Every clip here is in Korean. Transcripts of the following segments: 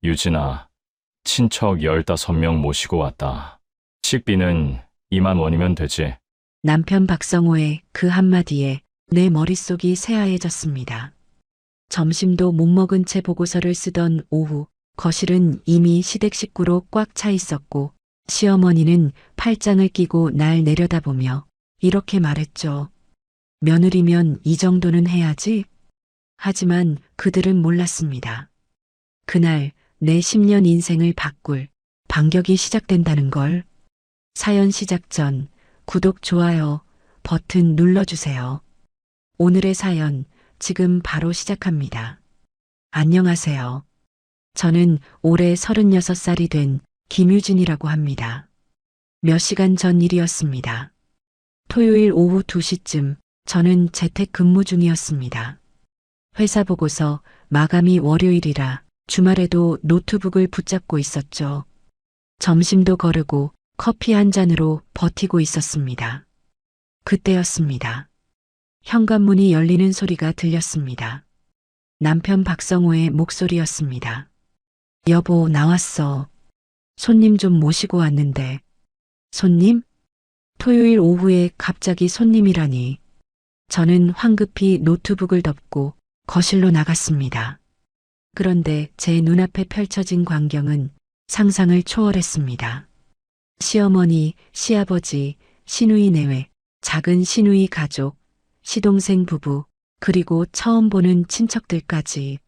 유진아, 친척 15명 모시고 왔다. 식비는 2만 원이면 되지. 남편 박성호의 그 한마디에 내 머릿속이 새하얘졌습니다. 점심도 못 먹은 채 보고서를 쓰던 오후, 거실은 이미 시댁 식구로 꽉 차 있었고 시어머니는 팔짱을 끼고 날 내려다보며 이렇게 말했죠. 며느리면 이 정도는 해야지. 하지만 그들은 몰랐습니다. 그날 내 10년 인생을 바꿀 반격이 시작된다는 걸. 사연 시작 전 구독, 좋아요 버튼 눌러주세요. 오늘의 사연 지금 바로 시작합니다. 안녕하세요. 저는 올해 36살이 된 김유진이라고 합니다. 몇 시간 전 일이었습니다. 토요일 오후 2시쯤 저는 재택근무 중이었습니다. 회사 보고서 마감이 월요일이라 주말에도 노트북을 붙잡고 있었죠. 점심도 거르고 커피 한 잔으로 버티고 있었습니다. 그때였습니다. 현관문이 열리는 소리가 들렸습니다. 남편 박성호의 목소리였습니다. 여보, 나왔어. 손님 좀 모시고 왔는데. 손님? 토요일 오후에 갑자기 손님이라니. 저는 황급히 노트북을 덮고 거실로 나갔습니다. 그런데 제 눈앞에 펼쳐진 광경은 상상을 초월했습니다. 시어머니, 시아버지, 시누이 내외, 작은 시누이 가족, 시동생 부부, 그리고 처음 보는 친척들까지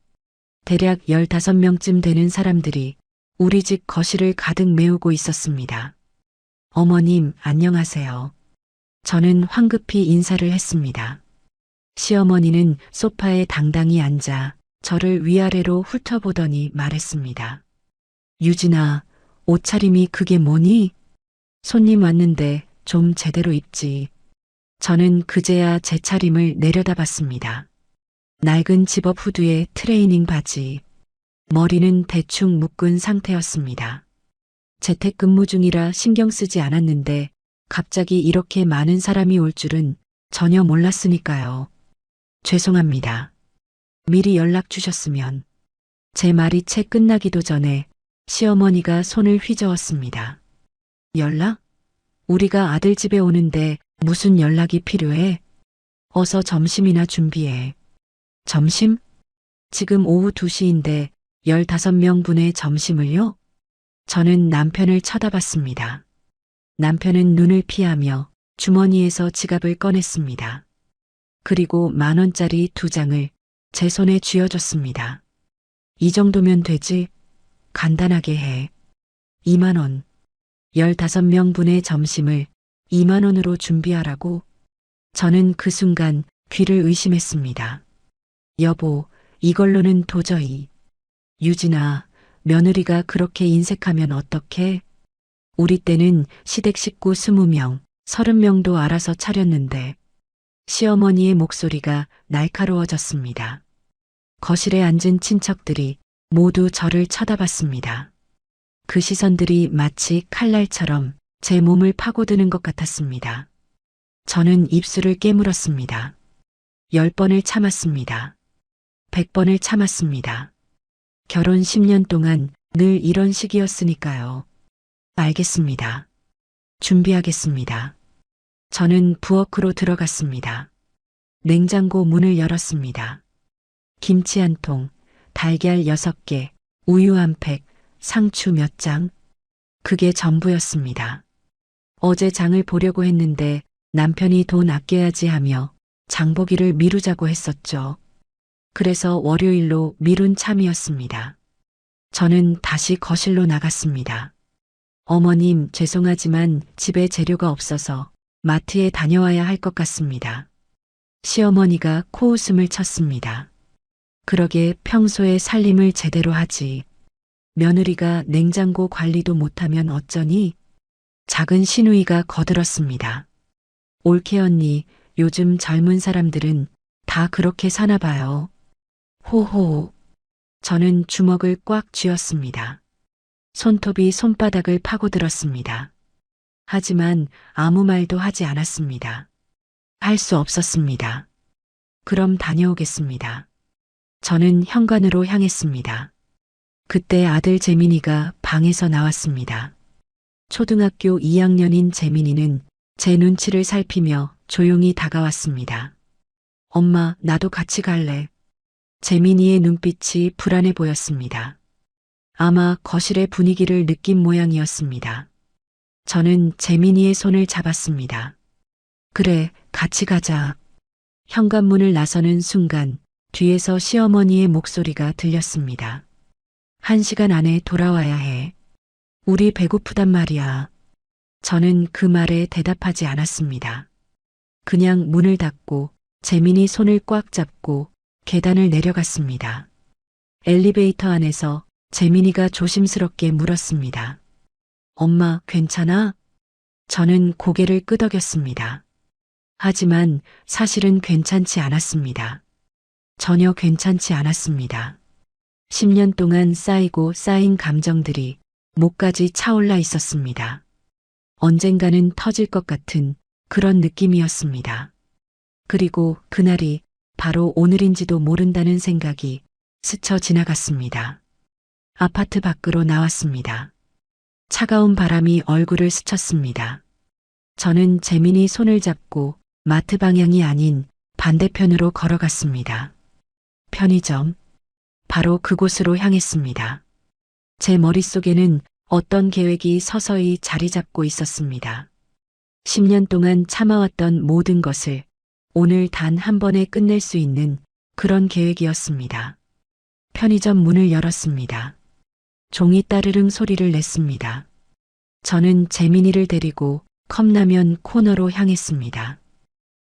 대략 15명쯤 되는 사람들이 우리 집 거실을 가득 메우고 있었습니다. 어머님, 안녕하세요. 저는 황급히 인사를 했습니다. 시어머니는 소파에 당당히 앉아 저를 위아래로 훑어보더니 말했습니다. 유진아, 옷차림이 그게 뭐니? 손님 왔는데 좀 제대로 입지. 저는 그제야 제 차림을 내려다봤습니다. 낡은 집업 후드에 트레이닝 바지, 머리는 대충 묶은 상태였습니다. 재택근무 중이라 신경 쓰지 않았는데 갑자기 이렇게 많은 사람이 올 줄은 전혀 몰랐으니까요. 죄송합니다. 미리 연락 주셨으면. 제 말이 채 끝나기도 전에 시어머니가 손을 휘저었습니다. 연락? 우리가 아들 집에 오는데 무슨 연락이 필요해? 어서 점심이나 준비해. 점심? 지금 오후 2시인데 15명분의 점심을요? 저는 남편을 쳐다봤습니다. 남편은 눈을 피하며 주머니에서 지갑을 꺼냈습니다. 그리고 10,000원짜리 2장을 제 손에 쥐어줬습니다. 이 정도면 되지? 간단하게 해. 2만 원. 15명분의 점심을 2만 원으로 준비하라고? 저는 그 순간 귀를 의심했습니다. 여보, 이걸로는 도저히. 유진아, 며느리가 그렇게 인색하면 어떡해? 우리 때는 시댁 식구 20명, 30명도 알아서 차렸는데. 시어머니의 목소리가 날카로워졌습니다. 거실에 앉은 친척들이 모두 저를 쳐다봤습니다. 그 시선들이 마치 칼날처럼 제 몸을 파고드는 것 같았습니다. 저는 입술을 깨물었습니다. 10번을 참았습니다. 100번을 참았습니다. 결혼 10년 동안 늘 이런 식이었으니까요. 알겠습니다. 준비하겠습니다. 저는 부엌으로 들어갔습니다. 냉장고 문을 열었습니다. 김치 한 통, 달걀 6개, 우유 한 팩, 상추 몇 장. 그게 전부였습니다. 어제 장을 보려고 했는데 남편이 돈 아껴야지 하며 장보기를 미루자고 했었죠. 그래서 월요일로 미룬 참이었습니다. 저는 다시 거실로 나갔습니다. 어머님, 죄송하지만 집에 재료가 없어서 마트에 다녀와야 할 것 같습니다. 시어머니가 코웃음을 쳤습니다. 그러게 평소에 살림을 제대로 하지. 며느리가 냉장고 관리도 못하면 어쩌니? 작은 시누이가 거들었습니다. 올케 언니, 요즘 젊은 사람들은 다 그렇게 사나 봐요. 호호. 저는 주먹을 꽉 쥐었습니다. 손톱이 손바닥을 파고들었습니다. 하지만 아무 말도 하지 않았습니다. 할 수 없었습니다. 그럼 다녀오겠습니다. 저는 현관으로 향했습니다. 그때 아들 재민이가 방에서 나왔습니다. 초등학교 2학년인 재민이는 제 눈치를 살피며 조용히 다가왔습니다. 엄마, 나도 같이 갈래. 재민이의 눈빛이 불안해 보였습니다. 아마 거실의 분위기를 느낀 모양이었습니다. 저는 재민이의 손을 잡았습니다. 그래, 같이 가자. 현관문을 나서는 순간 뒤에서 시어머니의 목소리가 들렸습니다. 1시간 안에 돌아와야 해. 우리 배고프단 말이야. 저는 그 말에 대답하지 않았습니다. 그냥 문을 닫고 재민이 손을 꽉 잡고 계단을 내려갔습니다. 엘리베이터 안에서 재민이가 조심스럽게 물었습니다. 엄마, 괜찮아? 저는 고개를 끄덕였습니다. 하지만 사실은 괜찮지 않았습니다. 전혀 괜찮지 않았습니다. 10년 동안 쌓이고 쌓인 감정들이 목까지 차올라 있었습니다. 언젠가는 터질 것 같은 그런 느낌이었습니다. 그리고 그날이 바로 오늘인지도 모른다는 생각이 스쳐 지나갔습니다. 아파트 밖으로 나왔습니다. 차가운 바람이 얼굴을 스쳤습니다. 저는 재민이 손을 잡고 마트 방향이 아닌 반대편으로 걸어갔습니다. 편의점. 바로 그곳으로 향했습니다. 제 머릿속에는 어떤 계획이 서서히 자리 잡고 있었습니다. 10년 동안 참아왔던 모든 것을 오늘 단 한 번에 끝낼 수 있는 그런 계획이었습니다. 편의점 문을 열었습니다. 종이 따르릉 소리를 냈습니다. 저는 재민이를 데리고 컵라면 코너로 향했습니다.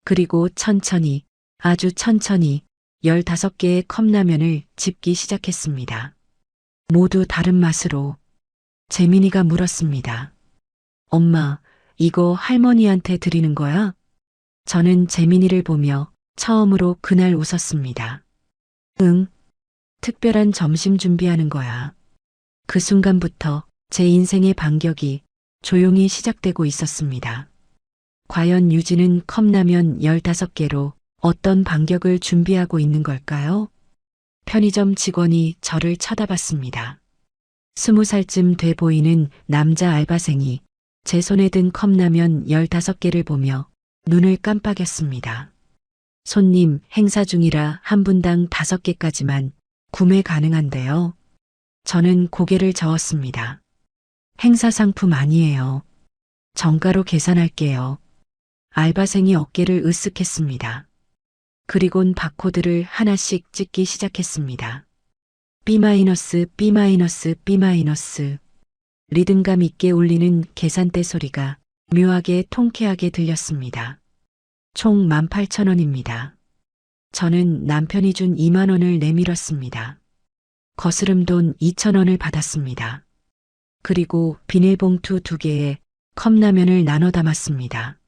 그리고 천천히, 아주 천천히 15개의 컵라면을 집기 시작했습니다. 모두 다른 맛으로. 재민이가 물었습니다. 엄마, 이거 할머니한테 드리는 거야? 저는 재민이를 보며 처음으로 그날 웃었습니다. 응, 특별한 점심 준비하는 거야. 그 순간부터 제 인생의 반격이 조용히 시작되고 있었습니다. 과연 유진은 컵라면 15개로 어떤 반격을 준비하고 있는 걸까요? 편의점 직원이 저를 쳐다봤습니다. 20살쯤 돼 보이는 남자 알바생이 제 손에 든 컵라면 15개를 보며 눈을 깜빡였습니다. 손님, 행사 중이라 한 분당 5개까지만 구매 가능한데요. 저는 고개를 저었습니다. 행사 상품 아니에요. 정가로 계산할게요. 알바생이 어깨를 으쓱했습니다. 그리곤 바코드를 하나씩 찍기 시작했습니다. B-, B-, B-. 리듬감 있게 울리는 계산대 소리가 묘하게 통쾌하게 들렸습니다. 총 18,000원입니다. 저는 남편이 준 2만 원을 내밀었습니다. 거스름 돈 2,000원을 받았습니다. 그리고 비닐봉투 2개에 컵라면을 나눠 담았습니다.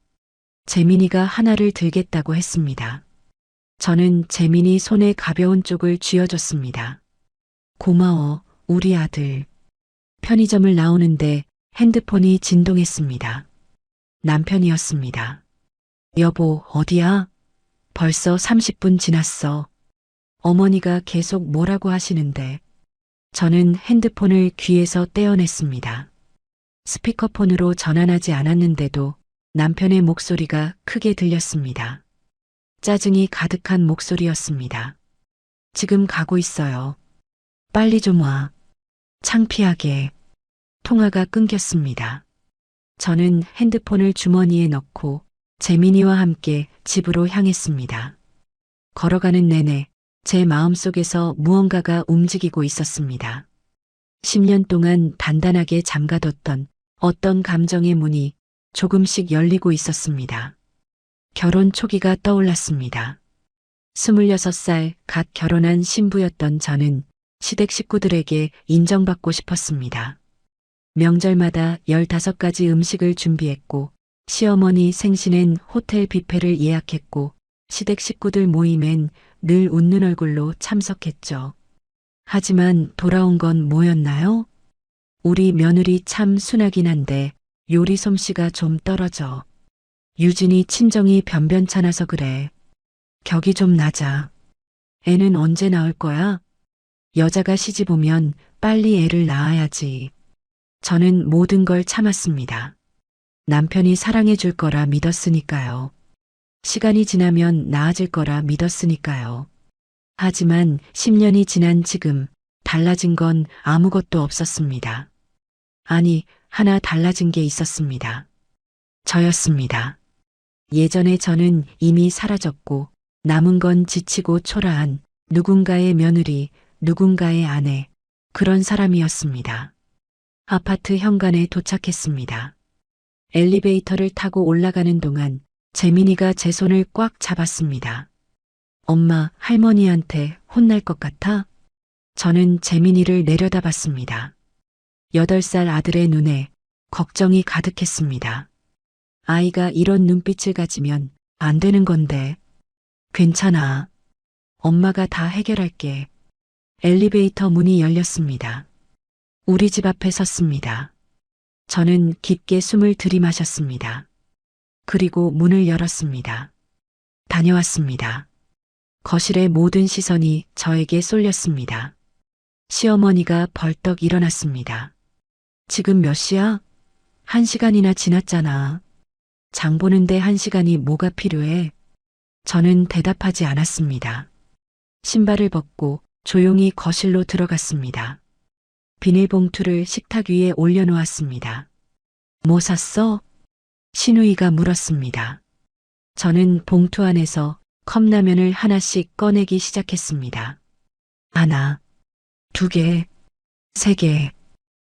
재민이가 하나를 들겠다고 했습니다. 저는 재민이 손에 가벼운 쪽을 쥐어줬습니다. 고마워, 우리 아들. 편의점을 나오는데 핸드폰이 진동했습니다. 남편이었습니다. 여보, 어디야? 벌써 30분 지났어. 어머니가 계속 뭐라고 하시는데. 저는 핸드폰을 귀에서 떼어냈습니다. 스피커폰으로 전환하지 않았는데도 남편의 목소리가 크게 들렸습니다. 짜증이 가득한 목소리였습니다. 지금 가고 있어요. 빨리 좀 와. 창피하게. 통화가 끊겼습니다. 저는 핸드폰을 주머니에 넣고 재민이와 함께 집으로 향했습니다. 걸어가는 내내 제 마음속에서 무언가가 움직이고 있었습니다. 10년 동안 단단하게 잠가뒀던 어떤 감정의 문이 조금씩 열리고 있었습니다. 결혼 초기가 떠올랐습니다. 26살 갓 결혼한 신부였던 저는 시댁 식구들에게 인정받고 싶었습니다. 명절마다 15가지 음식을 준비했고 시어머니 생신엔 호텔 뷔페를 예약했고 시댁 식구들 모임엔 늘 웃는 얼굴로 참석했죠. 하지만 돌아온 건 뭐였나요? 우리 며느리 참 순하긴 한데 요리 솜씨가 좀 떨어져. 유진이 친정이 변변찮아서 그래. 격이 좀 낮아. 애는 언제 나올 거야? 여자가 시집 오면 빨리 애를 낳아야지. 저는 모든 걸 참았습니다. 남편이 사랑해 줄 거라 믿었으니까요. 시간이 지나면 나아질 거라 믿었으니까요. 하지만 10년이 지난 지금 달라진 건 아무것도 없었습니다. 아니, 하나 달라진 게 있었습니다. 저였습니다. 예전에 저는 이미 사라졌고 남은 건 지치고 초라한 누군가의 며느리, 누군가의 아내, 그런 사람이었습니다. 아파트 현관에 도착했습니다. 엘리베이터를 타고 올라가는 동안 재민이가 제 손을 꽉 잡았습니다. 엄마, 할머니한테 혼날 것 같아? 저는 재민이를 내려다봤습니다. 8살 아들의 눈에 걱정이 가득했습니다. 아이가 이런 눈빛을 가지면 안 되는 건데. 괜찮아. 엄마가 다 해결할게. 엘리베이터 문이 열렸습니다. 우리 집 앞에 섰습니다. 저는 깊게 숨을 들이마셨습니다. 그리고 문을 열었습니다. 다녀왔습니다. 거실의 모든 시선이 저에게 쏠렸습니다. 시어머니가 벌떡 일어났습니다. 지금 몇 시야? 1시간이나 지났잖아. 장 보는데 1시간이 뭐가 필요해? 저는 대답하지 않았습니다. 신발을 벗고 조용히 거실로 들어갔습니다. 비닐봉투를 식탁 위에 올려놓았습니다. 뭐 샀어? 신우이가 물었습니다. 저는 봉투 안에서 컵라면을 하나씩 꺼내기 시작했습니다. 하나, 2개, 3개,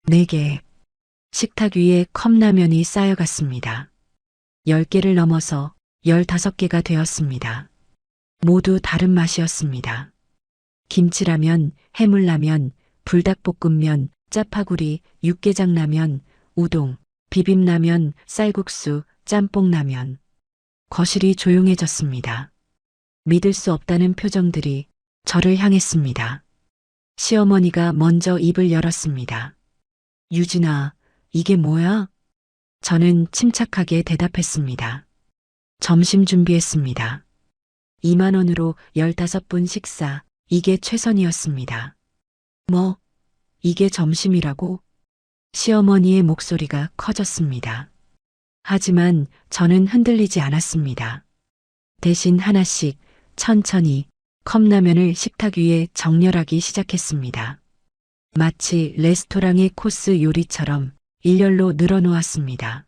4개. 식탁 위에 컵라면이 쌓여갔습니다. 10개를 넘어서 15개가 되었습니다. 모두 다른 맛이었습니다. 김치라면, 해물라면, 불닭볶음면, 짜파구리, 육개장라면, 우동, 비빔라면, 쌀국수, 짬뽕라면. 거실이 조용해졌습니다. 믿을 수 없다는 표정들이 저를 향했습니다. 시어머니가 먼저 입을 열었습니다. 유진아, 이게 뭐야? 저는 침착하게 대답했습니다. 점심 준비했습니다. 2만 원으로 15분 식사, 이게 최선이었습니다. 뭐, 이게 점심이라고? 시어머니의 목소리가 커졌습니다. 하지만 저는 흔들리지 않았습니다. 대신 하나씩 천천히 컵라면을 식탁 위에 정렬하기 시작했습니다. 마치 레스토랑의 코스 요리처럼 일렬로 늘어놓았습니다.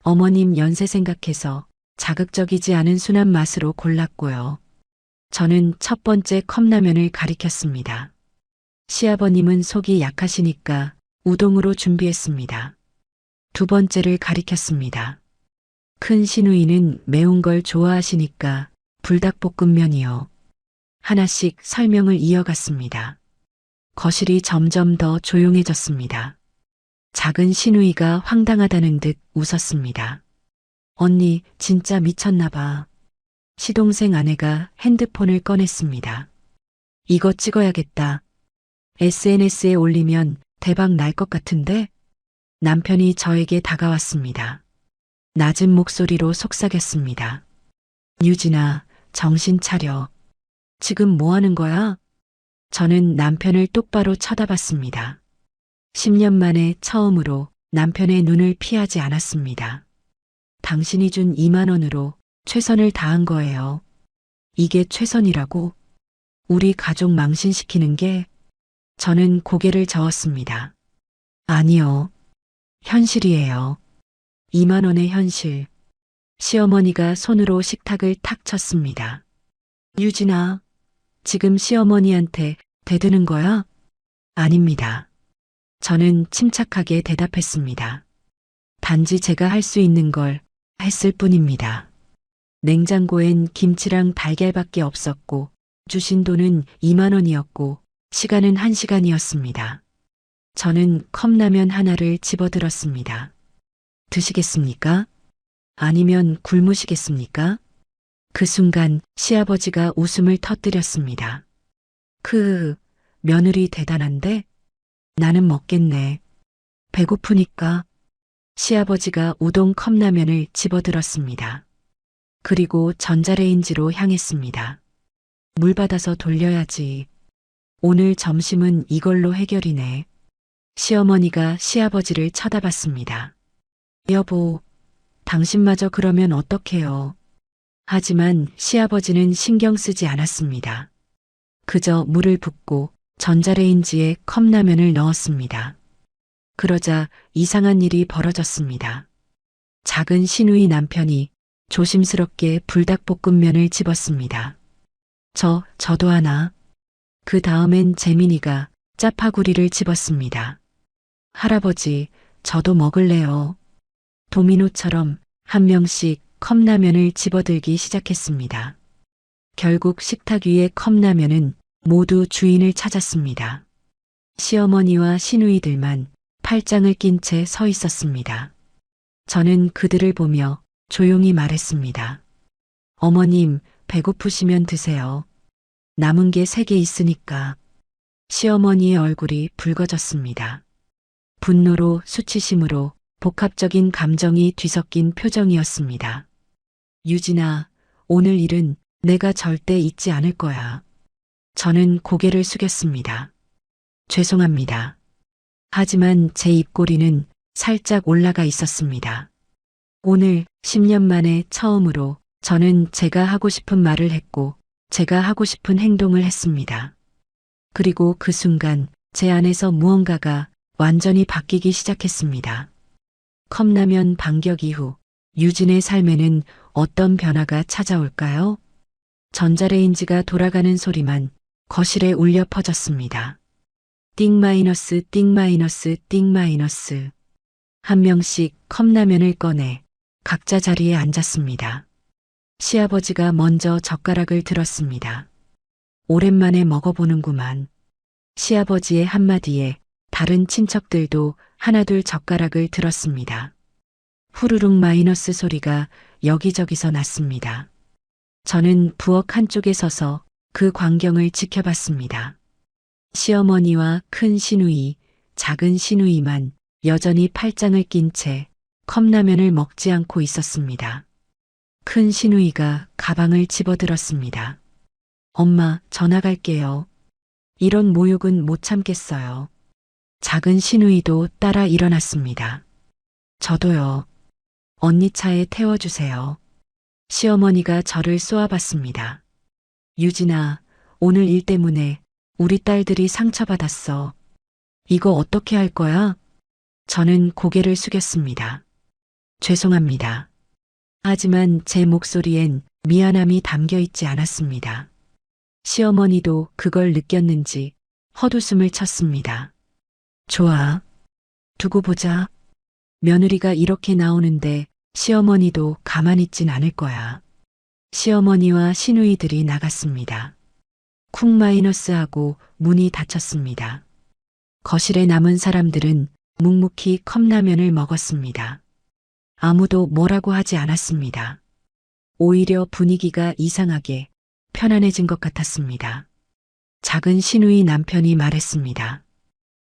어머님 연세 생각해서 자극적이지 않은 순한 맛으로 골랐고요. 저는 첫 번째 컵라면을 가리켰습니다. 시아버님은 속이 약하시니까 우동으로 준비했습니다. 두 번째를 가리켰습니다. 큰 시누이는 매운 걸 좋아하시니까 불닭볶음면이요. 하나씩 설명을 이어갔습니다. 거실이 점점 더 조용해졌습니다. 작은 시누이가 황당하다는 듯 웃었습니다. 언니 진짜 미쳤나 봐. 시동생 아내가 핸드폰을 꺼냈습니다. 이거 찍어야겠다. SNS에 올리면 대박 날 것 같은데? 남편이 저에게 다가왔습니다. 낮은 목소리로 속삭였습니다. 유진아, 정신 차려. 지금 뭐 하는 거야? 저는 남편을 똑바로 쳐다봤습니다. 10년 만에 처음으로 남편의 눈을 피하지 않았습니다. 당신이 준 2만 원으로 최선을 다한 거예요. 이게 최선이라고? 우리 가족 망신시키는 게? 저는 고개를 저었습니다. 아니요. 현실이에요. 2만 원의 현실. 시어머니가 손으로 식탁을 탁 쳤습니다. 유진아, 지금 시어머니한테 대드는 거야? 아닙니다. 저는 침착하게 대답했습니다. 단지 제가 할 수 있는 걸 했을 뿐입니다. 냉장고엔 김치랑 달걀밖에 없었고 주신 돈은 2만 원이었고 시간은 1시간이었습니다. 저는 컵라면 하나를 집어들었습니다. 드시겠습니까? 아니면 굶으시겠습니까? 그 순간 시아버지가 웃음을 터뜨렸습니다. 며느리 대단한데? 나는 먹겠네. 배고프니까. 시아버지가 우동 컵라면을 집어들었습니다. 그리고 전자레인지로 향했습니다. 물 받아서 돌려야지. 오늘 점심은 이걸로 해결이네. 시어머니가 시아버지를 쳐다봤습니다. 여보, 당신마저 그러면 어떡해요. 하지만 시아버지는 신경 쓰지 않았습니다. 그저 물을 붓고 전자레인지에 컵라면을 넣었습니다. 그러자 이상한 일이 벌어졌습니다. 작은 시누이 남편이 조심스럽게 불닭볶음면을 집었습니다. 저도 하나. 그 다음엔 재민이가 짜파구리를 집었습니다. 할아버지, 저도 먹을래요. 도미노처럼 한 명씩 컵라면을 집어들기 시작했습니다. 결국 식탁 위의 컵라면은 모두 주인을 찾았습니다. 시어머니와 시누이들만 팔짱을 낀 채 서 있었습니다. 저는 그들을 보며 조용히 말했습니다. 어머님, 배고프시면 드세요. 남은 게 3개 있으니까. 시어머니의 얼굴이 붉어졌습니다. 분노로 수치심으로 복합적인 감정이 뒤섞인 표정이었습니다. 유진아, 오늘 일은 내가 절대 잊지 않을 거야. 저는 고개를 숙였습니다. 죄송합니다. 하지만 제 입꼬리는 살짝 올라가 있었습니다. 오늘 10년 만에 처음으로 저는 제가 하고 싶은 말을 했고 제가 하고 싶은 행동을 했습니다. 그리고 그 순간 제 안에서 무언가가 완전히 바뀌기 시작했습니다. 컵라면 반격 이후 유진의 삶에는 어떤 변화가 찾아올까요? 전자레인지가 돌아가는 소리만 거실에 울려 퍼졌습니다. 띵 마이너스 띵 마이너스 띵 마이너스. 한 명씩 컵라면을 꺼내 각자 자리에 앉았습니다. 시아버지가 먼저 젓가락을 들었습니다. 오랜만에 먹어보는구만. 시아버지의 한마디에 다른 친척들도 하나둘 젓가락을 들었습니다. 후루룩 마이너스 소리가 여기저기서 났습니다. 저는 부엌 한쪽에 서서 그 광경을 지켜봤습니다. 시어머니와 큰 시누이, 작은 시누이만 여전히 팔짱을 낀 채 컵라면을 먹지 않고 있었습니다. 큰 시누이가 가방을 집어들었습니다. 엄마, 전화 갈게요. 이런 모욕은 못 참겠어요. 작은 시누이도 따라 일어났습니다. 저도요. 언니 차에 태워주세요. 시어머니가 저를 쏘아봤습니다. 유진아, 오늘 일 때문에 우리 딸들이 상처받았어. 이거 어떻게 할 거야? 저는 고개를 숙였습니다. 죄송합니다. 하지만 제 목소리엔 미안함이 담겨 있지 않았습니다. 시어머니도 그걸 느꼈는지 헛웃음을 쳤습니다. 좋아. 두고 보자. 며느리가 이렇게 나오는데 시어머니도 가만히 있진 않을 거야. 시어머니와 시누이들이 나갔습니다. 쿵 마이너스하고 문이 닫혔습니다. 거실에 남은 사람들은 묵묵히 컵라면을 먹었습니다. 아무도 뭐라고 하지 않았습니다. 오히려 분위기가 이상하게 편안해진 것 같았습니다. 작은 시누이 남편이 말했습니다.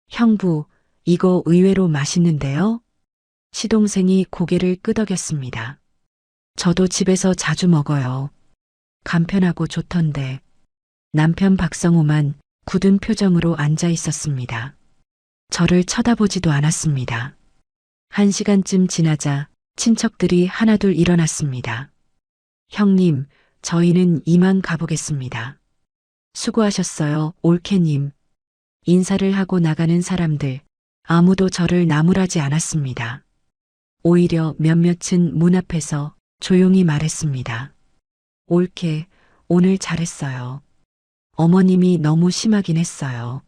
형부, 이거 의외로 맛있는데요? 시동생이 고개를 끄덕였습니다. 저도 집에서 자주 먹어요. 간편하고 좋던데. 남편 박성호만 굳은 표정으로 앉아 있었습니다. 저를 쳐다보지도 않았습니다. 1시간쯤 지나자 친척들이 하나둘 일어났습니다. 형님, 저희는 이만 가보겠습니다. 수고하셨어요, 올케님. 인사를 하고 나가는 사람들, 아무도 저를 나무라지 않았습니다. 오히려 몇몇은 문 앞에서 조용히 말했습니다. 올케, 오늘 잘했어요. 어머님이 너무 심하긴 했어요.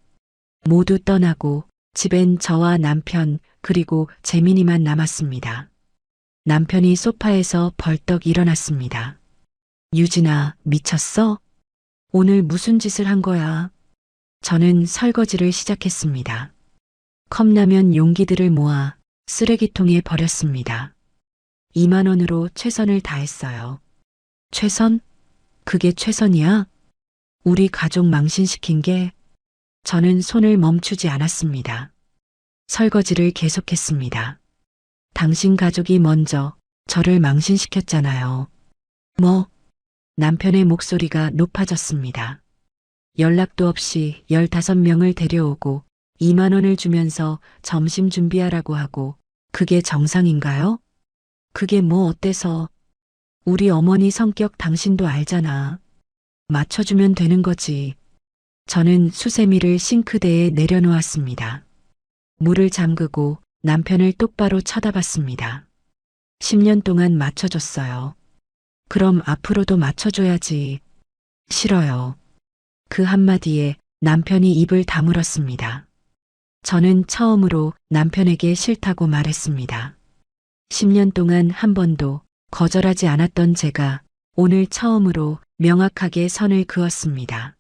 모두 떠나고 집엔 저와 남편 그리고 재민이만 남았습니다. 남편이 소파에서 벌떡 일어났습니다. 유진아, 미쳤어? 오늘 무슨 짓을 한 거야? 저는 설거지를 시작했습니다. 컵라면 용기들을 모아 쓰레기통에 버렸습니다. 2만 원으로 최선을 다했어요. 최선? 그게 최선이야? 우리 가족 망신시킨 게? 저는 손을 멈추지 않았습니다. 설거지를 계속했습니다. 당신 가족이 먼저 저를 망신시켰잖아요. 뭐? 남편의 목소리가 높아졌습니다. 연락도 없이 15명을 데려오고 2만 원을 주면서 점심 준비하라고 하고 그게 정상인가요? 그게 뭐 어때서? 우리 어머니 성격 당신도 알잖아. 맞춰주면 되는 거지. 저는 수세미를 싱크대에 내려놓았습니다. 물을 잠그고 남편을 똑바로 쳐다봤습니다. 10년 동안 맞춰줬어요. 그럼 앞으로도 맞춰줘야지. 싫어요. 그 한마디에 남편이 입을 다물었습니다. 저는 처음으로 남편에게 싫다고 말했습니다. 10년 동안 한 번도 거절하지 않았던 제가 오늘 처음으로 명확하게 선을 그었습니다.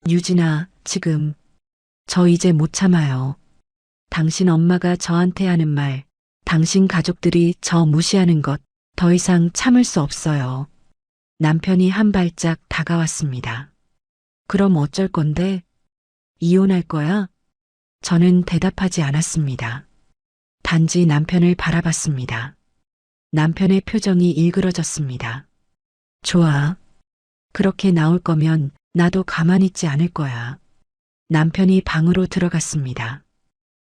유진아, 지금 저 이제 못 참아요. 당신 엄마가 저한테 하는 말, 당신 가족들이 저 무시하는 것 더 이상 참을 수 없어요. 남편이 한 발짝 다가왔습니다. 그럼 어쩔 건데? 이혼할 거야? 저는 대답하지 않았습니다. 단지 남편을 바라봤습니다. 남편의 표정이 일그러졌습니다. 좋아. 그렇게 나올 거면 나도 가만히 있지 않을 거야. 남편이 방으로 들어갔습니다.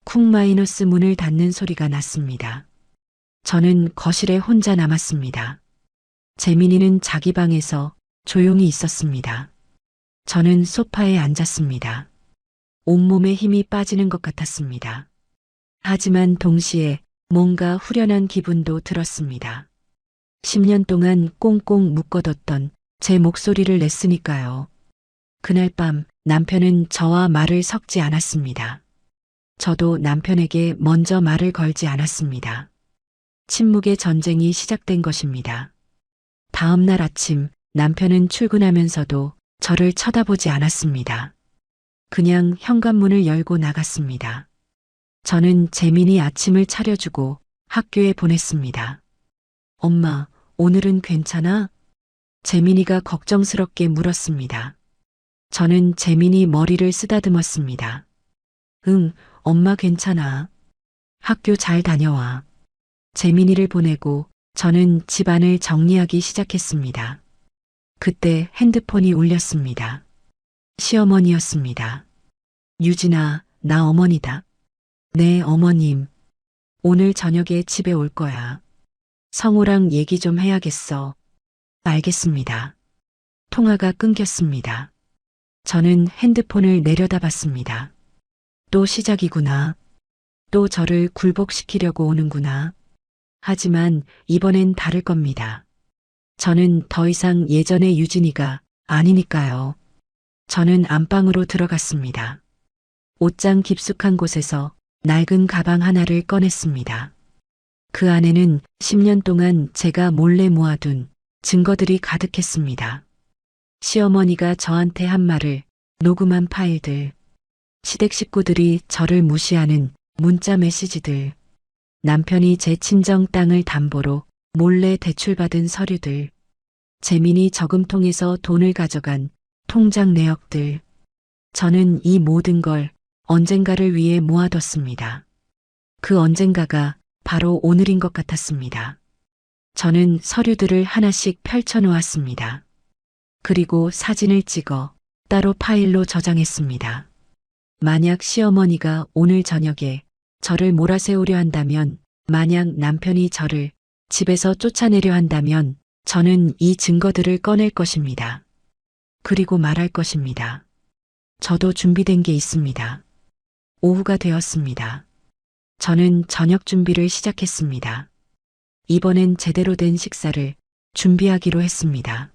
쿵 마이너스 문을 닫는 소리가 났습니다. 저는 거실에 혼자 남았습니다. 재민이는 자기 방에서 조용히 있었습니다. 저는 소파에 앉았습니다. 온몸에 힘이 빠지는 것 같았습니다. 하지만 동시에 뭔가 후련한 기분도 들었습니다. 10년 동안 꽁꽁 묶어뒀던 제 목소리를 냈으니까요. 그날 밤 남편은 저와 말을 섞지 않았습니다. 저도 남편에게 먼저 말을 걸지 않았습니다. 침묵의 전쟁이 시작된 것입니다. 다음 날 아침 남편은 출근하면서도 저를 쳐다보지 않았습니다. 그냥 현관문을 열고 나갔습니다. 저는 재민이 아침을 차려주고 학교에 보냈습니다. 엄마, 오늘은 괜찮아? 재민이가 걱정스럽게 물었습니다. 저는 재민이 머리를 쓰다듬었습니다. 응, 엄마 괜찮아. 학교 잘 다녀와. 재민이를 보내고 저는 집안을 정리하기 시작했습니다. 그때 핸드폰이 울렸습니다. 시어머니였습니다. 유진아, 나 어머니다. 네, 어머님. 오늘 저녁에 집에 올 거야. 성우랑 얘기 좀 해야겠어. 알겠습니다. 통화가 끊겼습니다. 저는 핸드폰을 내려다봤습니다. 또 시작이구나. 또 저를 굴복시키려고 오는구나. 하지만 이번엔 다를 겁니다. 저는 더 이상 예전의 유진이가 아니니까요. 저는 안방으로 들어갔습니다. 옷장 깊숙한 곳에서 낡은 가방 하나를 꺼냈습니다. 그 안에는 10년 동안 제가 몰래 모아둔 증거들이 가득했습니다. 시어머니가 저한테 한 말을 녹음한 파일들, 시댁 식구들이 저를 무시하는 문자 메시지들, 남편이 제 친정 땅을 담보로 몰래 대출받은 서류들, 재민이 저금통에서 돈을 가져간 통장 내역들. 저는 이 모든 걸 언젠가를 위해 모아뒀습니다. 그 언젠가가 바로 오늘인 것 같았습니다. 저는 서류들을 하나씩 펼쳐놓았습니다. 그리고 사진을 찍어 따로 파일로 저장했습니다. 만약 시어머니가 오늘 저녁에 저를 몰아세우려 한다면, 만약 남편이 저를 집에서 쫓아내려 한다면 저는 이 증거들을 꺼낼 것입니다. 그리고 말할 것입니다. 저도 준비된 게 있습니다. 오후가 되었습니다. 저는 저녁 준비를 시작했습니다. 이번엔 제대로 된 식사를 준비하기로 했습니다.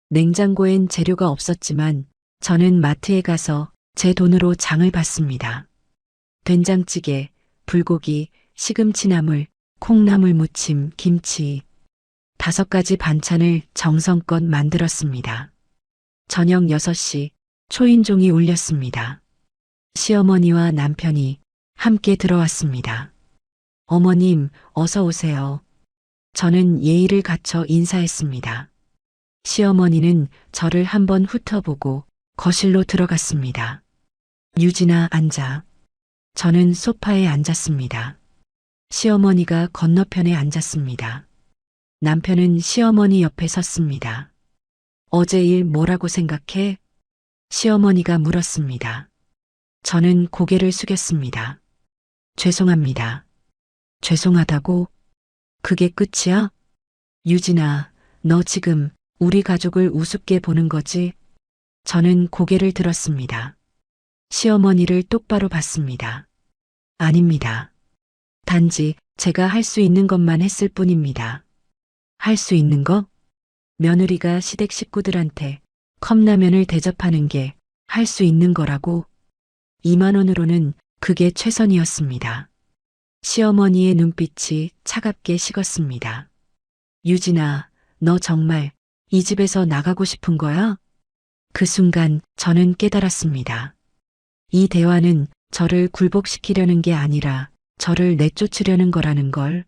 냉장고엔 재료가 없었지만 저는 마트에 가서 제 돈으로 장을 봤습니다. 된장찌개, 불고기, 시금치나물, 콩나물 무침, 김치. 5가지 반찬을 정성껏 만들었습니다. 저녁 6시 초인종이 울렸습니다. 시어머니와 남편이 함께 들어왔습니다. 어머님, 어서 오세요. 저는 예의를 갖춰 인사했습니다. 시어머니는 저를 한번 훑어보고 거실로 들어갔습니다. 유진아, 앉아. 저는 소파에 앉았습니다. 시어머니가 건너편에 앉았습니다. 남편은 시어머니 옆에 섰습니다. 어제 일 뭐라고 생각해? 시어머니가 물었습니다. 저는 고개를 숙였습니다. 죄송합니다. 죄송하다고? 그게 끝이야? 유진아, 너 지금 우리 가족을 우습게 보는 거지? 저는 고개를 들었습니다. 시어머니를 똑바로 봤습니다. 아닙니다. 단지 제가 할 수 있는 것만 했을 뿐입니다. 할 수 있는 거? 며느리가 시댁 식구들한테 컵라면을 대접하는 게 할 수 있는 거라고? 2만 원으로는 그게 최선이었습니다. 시어머니의 눈빛이 차갑게 식었습니다. 유진아, 너 정말 이 집에서 나가고 싶은 거야? 그 순간 저는 깨달았습니다. 이 대화는 저를 굴복시키려는 게 아니라 저를 내쫓으려는 거라는 걸.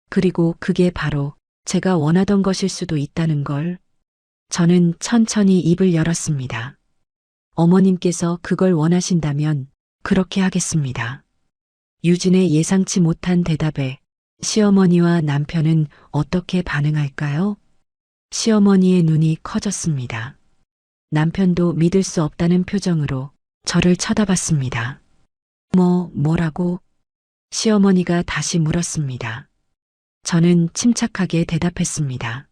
그리고 그게 바로 제가 원하던 것일 수도 있다는 걸. 저는 천천히 입을 열었습니다. 어머님께서 그걸 원하신다면 그렇게 하겠습니다. 유진의 예상치 못한 대답에 시어머니와 남편은 어떻게 반응할까요? 시어머니의 눈이 커졌습니다. 남편도 믿을 수 없다는 표정으로 저를 쳐다봤습니다. 뭐라고? 시어머니가 다시 물었습니다. 저는 침착하게 대답했습니다.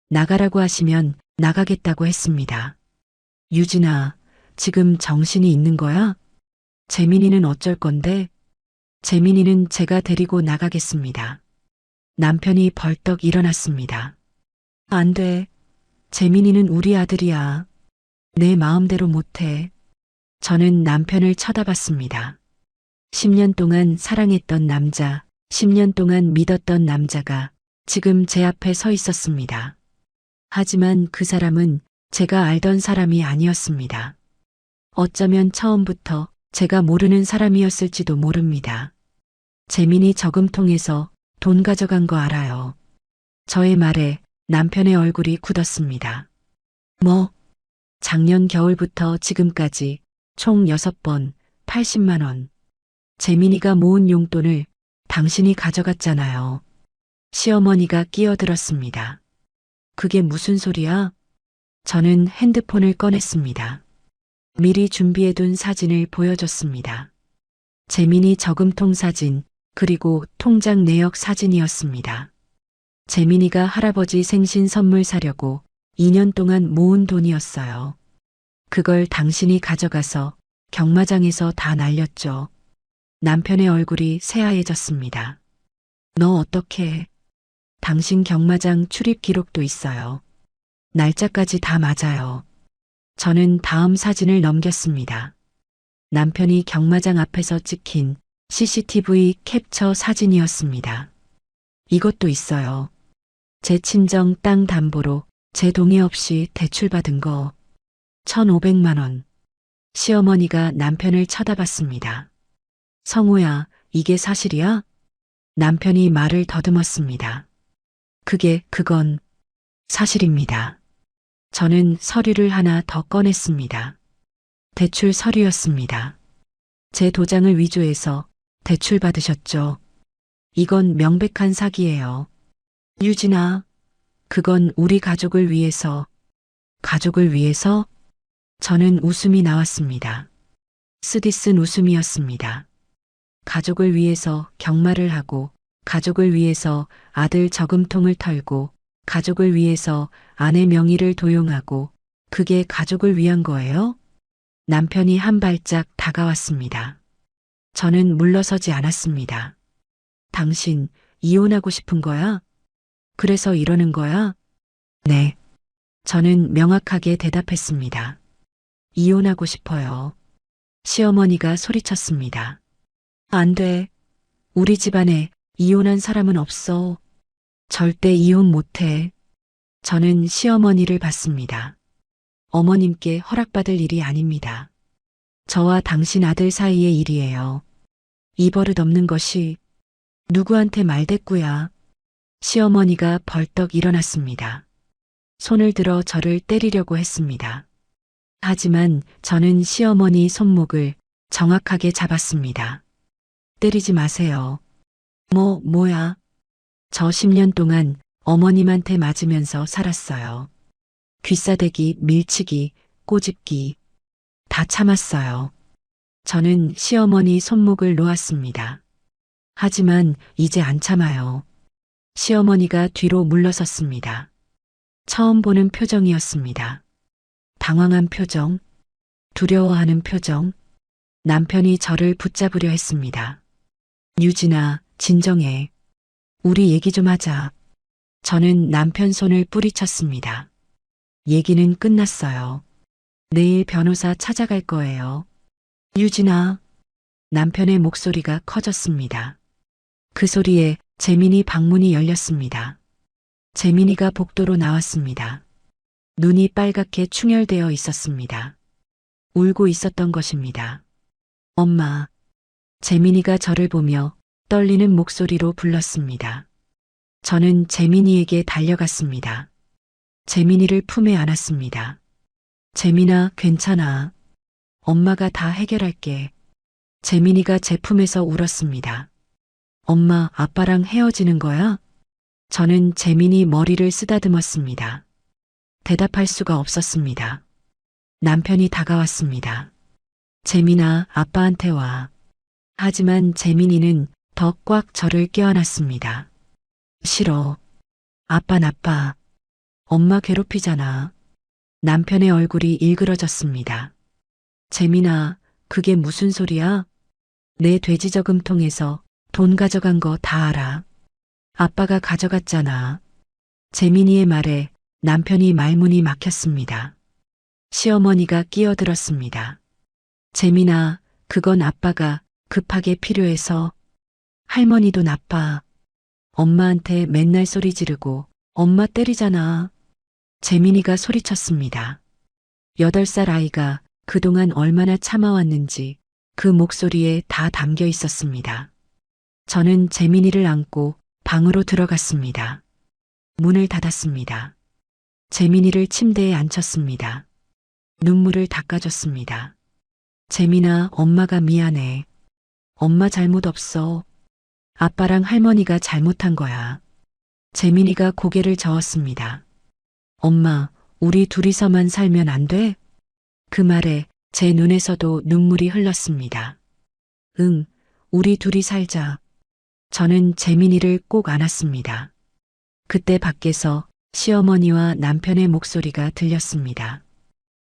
나가라고 하시면 나가겠다고 했습니다. 유진아, 지금 정신이 있는 거야? 재민이는 어쩔 건데? 재민이는 제가 데리고 나가겠습니다. 남편이 벌떡 일어났습니다. 안 돼. 재민이는 우리 아들이야. 내 마음대로 못해. 저는 남편을 쳐다봤습니다. 10년 동안 사랑했던 남자, 10년 동안 믿었던 남자가 지금 제 앞에 서 있었습니다. 하지만 그 사람은 제가 알던 사람이 아니었습니다. 어쩌면 처음부터 제가 모르는 사람이었을지도 모릅니다. 재민이 저금통에서 돈 가져간 거 알아요. 저의 말에 남편의 얼굴이 굳었습니다. 작년 겨울부터 지금까지 총 6번 80만 원. 재민이가 모은 용돈을 당신이 가져갔잖아요. 시어머니가 끼어들었습니다. 그게 무슨 소리야? 저는 핸드폰을 꺼냈습니다. 미리 준비해둔 사진을 보여줬습니다. 재민이 저금통 사진, 그리고 통장 내역 사진이었습니다. 재민이가 할아버지 생신 선물 사려고 2년 동안 모은 돈이었어요. 그걸 당신이 가져가서 경마장에서 다 날렸죠. 남편의 얼굴이 새하얘졌습니다. 너 어떻게 해? 당신 경마장 출입 기록도 있어요. 날짜까지 다 맞아요. 저는 다음 사진을 넘겼습니다. 남편이 경마장 앞에서 찍힌 CCTV 캡처 사진이었습니다. 이것도 있어요. 제 친정 땅 담보로 제 동의 없이 대출받은 거. 1,500만 원. 시어머니가 남편을 쳐다봤습니다. 성우야, 이게 사실이야? 남편이 말을 더듬었습니다. 그건 사실입니다. 저는 서류를 하나 더 꺼냈습니다. 대출 서류였습니다. 제 도장을 위조해서 대출 받으셨죠. 이건 명백한 사기예요. 유진아, 그건 우리 가족을 위해서. 가족을 위해서? 저는 웃음이 나왔습니다. 쓰디쓴 웃음이었습니다. 가족을 위해서 경마를 하고, 가족을 위해서 아들 저금통을 털고, 가족을 위해서 아내 명의를 도용하고, 그게 가족을 위한 거예요? 남편이 한 발짝 다가왔습니다. 저는 물러서지 않았습니다. 당신 이혼하고 싶은 거야? 그래서 이러는 거야? 네. 저는 명확하게 대답했습니다. 이혼하고 싶어요. 시어머니가 소리쳤습니다. 안 돼. 우리 집안에 이혼한 사람은 없어. 절대 이혼 못해. 저는 시어머니를 봤습니다. 어머님께 허락받을 일이 아닙니다. 저와 당신 아들 사이의 일이에요. 이 버릇 없는 것이 누구한테 말대꾸야. 시어머니가 벌떡 일어났습니다. 손을 들어 저를 때리려고 했습니다. 하지만 저는 시어머니 손목을 정확하게 잡았습니다. 때리지 마세요. 뭐야? 저 10년 동안 어머님한테 맞으면서 살았어요. 귀싸대기, 밀치기, 꼬집기. 다 참았어요. 저는 시어머니 손목을 놓았습니다. 하지만 이제 안 참아요. 시어머니가 뒤로 물러섰습니다. 처음 보는 표정이었습니다. 당황한 표정, 두려워하는 표정, 남편이 저를 붙잡으려 했습니다. 유진아, 진정해. 우리 얘기 좀 하자. 저는 남편 손을 뿌리쳤습니다. 얘기는 끝났어요. 내일 변호사 찾아갈 거예요. 유진아. 남편의 목소리가 커졌습니다. 그 소리에 재민이 방문이 열렸습니다. 재민이가 복도로 나왔습니다. 눈이 빨갛게 충혈되어 있었습니다. 울고 있었던 것입니다. 엄마. 재민이가 저를 보며 떨리는 목소리로 불렀습니다. 저는 재민이에게 달려갔습니다. 재민이를 품에 안았습니다. 재민아, 괜찮아. 엄마가 다 해결할게. 재민이가 제 품에서 울었습니다. 엄마, 아빠랑 헤어지는 거야? 저는 재민이 머리를 쓰다듬었습니다. 대답할 수가 없었습니다. 남편이 다가왔습니다. 재민아, 아빠한테 와. 하지만 재민이는 더 꽉 저를 껴안았습니다. 싫어. 아빠 나빠. 엄마 괴롭히잖아. 남편의 얼굴이 일그러졌습니다. 재민아, 그게 무슨 소리야? 내 돼지 저금통에서 돈 가져간 거 다 알아. 아빠가 가져갔잖아. 재민이의 말에 남편이 말문이 막혔습니다. 시어머니가 끼어들었습니다. 재민아, 그건 아빠가 급하게 필요해서. 할머니도 나빠. 엄마한테 맨날 소리 지르고 엄마 때리잖아. 재민이가 소리쳤습니다. 8살 아이가 그동안 얼마나 참아왔는지 그 목소리에 다 담겨 있었습니다. 저는 재민이를 안고 방으로 들어갔습니다. 문을 닫았습니다. 재민이를 침대에 앉혔습니다. 눈물을 닦아줬습니다. 재민아, 엄마가 미안해. 엄마 잘못 없어. 아빠랑 할머니가 잘못한 거야. 재민이가 고개를 저었습니다. 엄마, 우리 둘이서만 살면 안 돼? 그 말에 제 눈에서도 눈물이 흘렀습니다. 응, 우리 둘이 살자. 저는 재민이를 꼭 안았습니다. 그때 밖에서 시어머니와 남편의 목소리가 들렸습니다.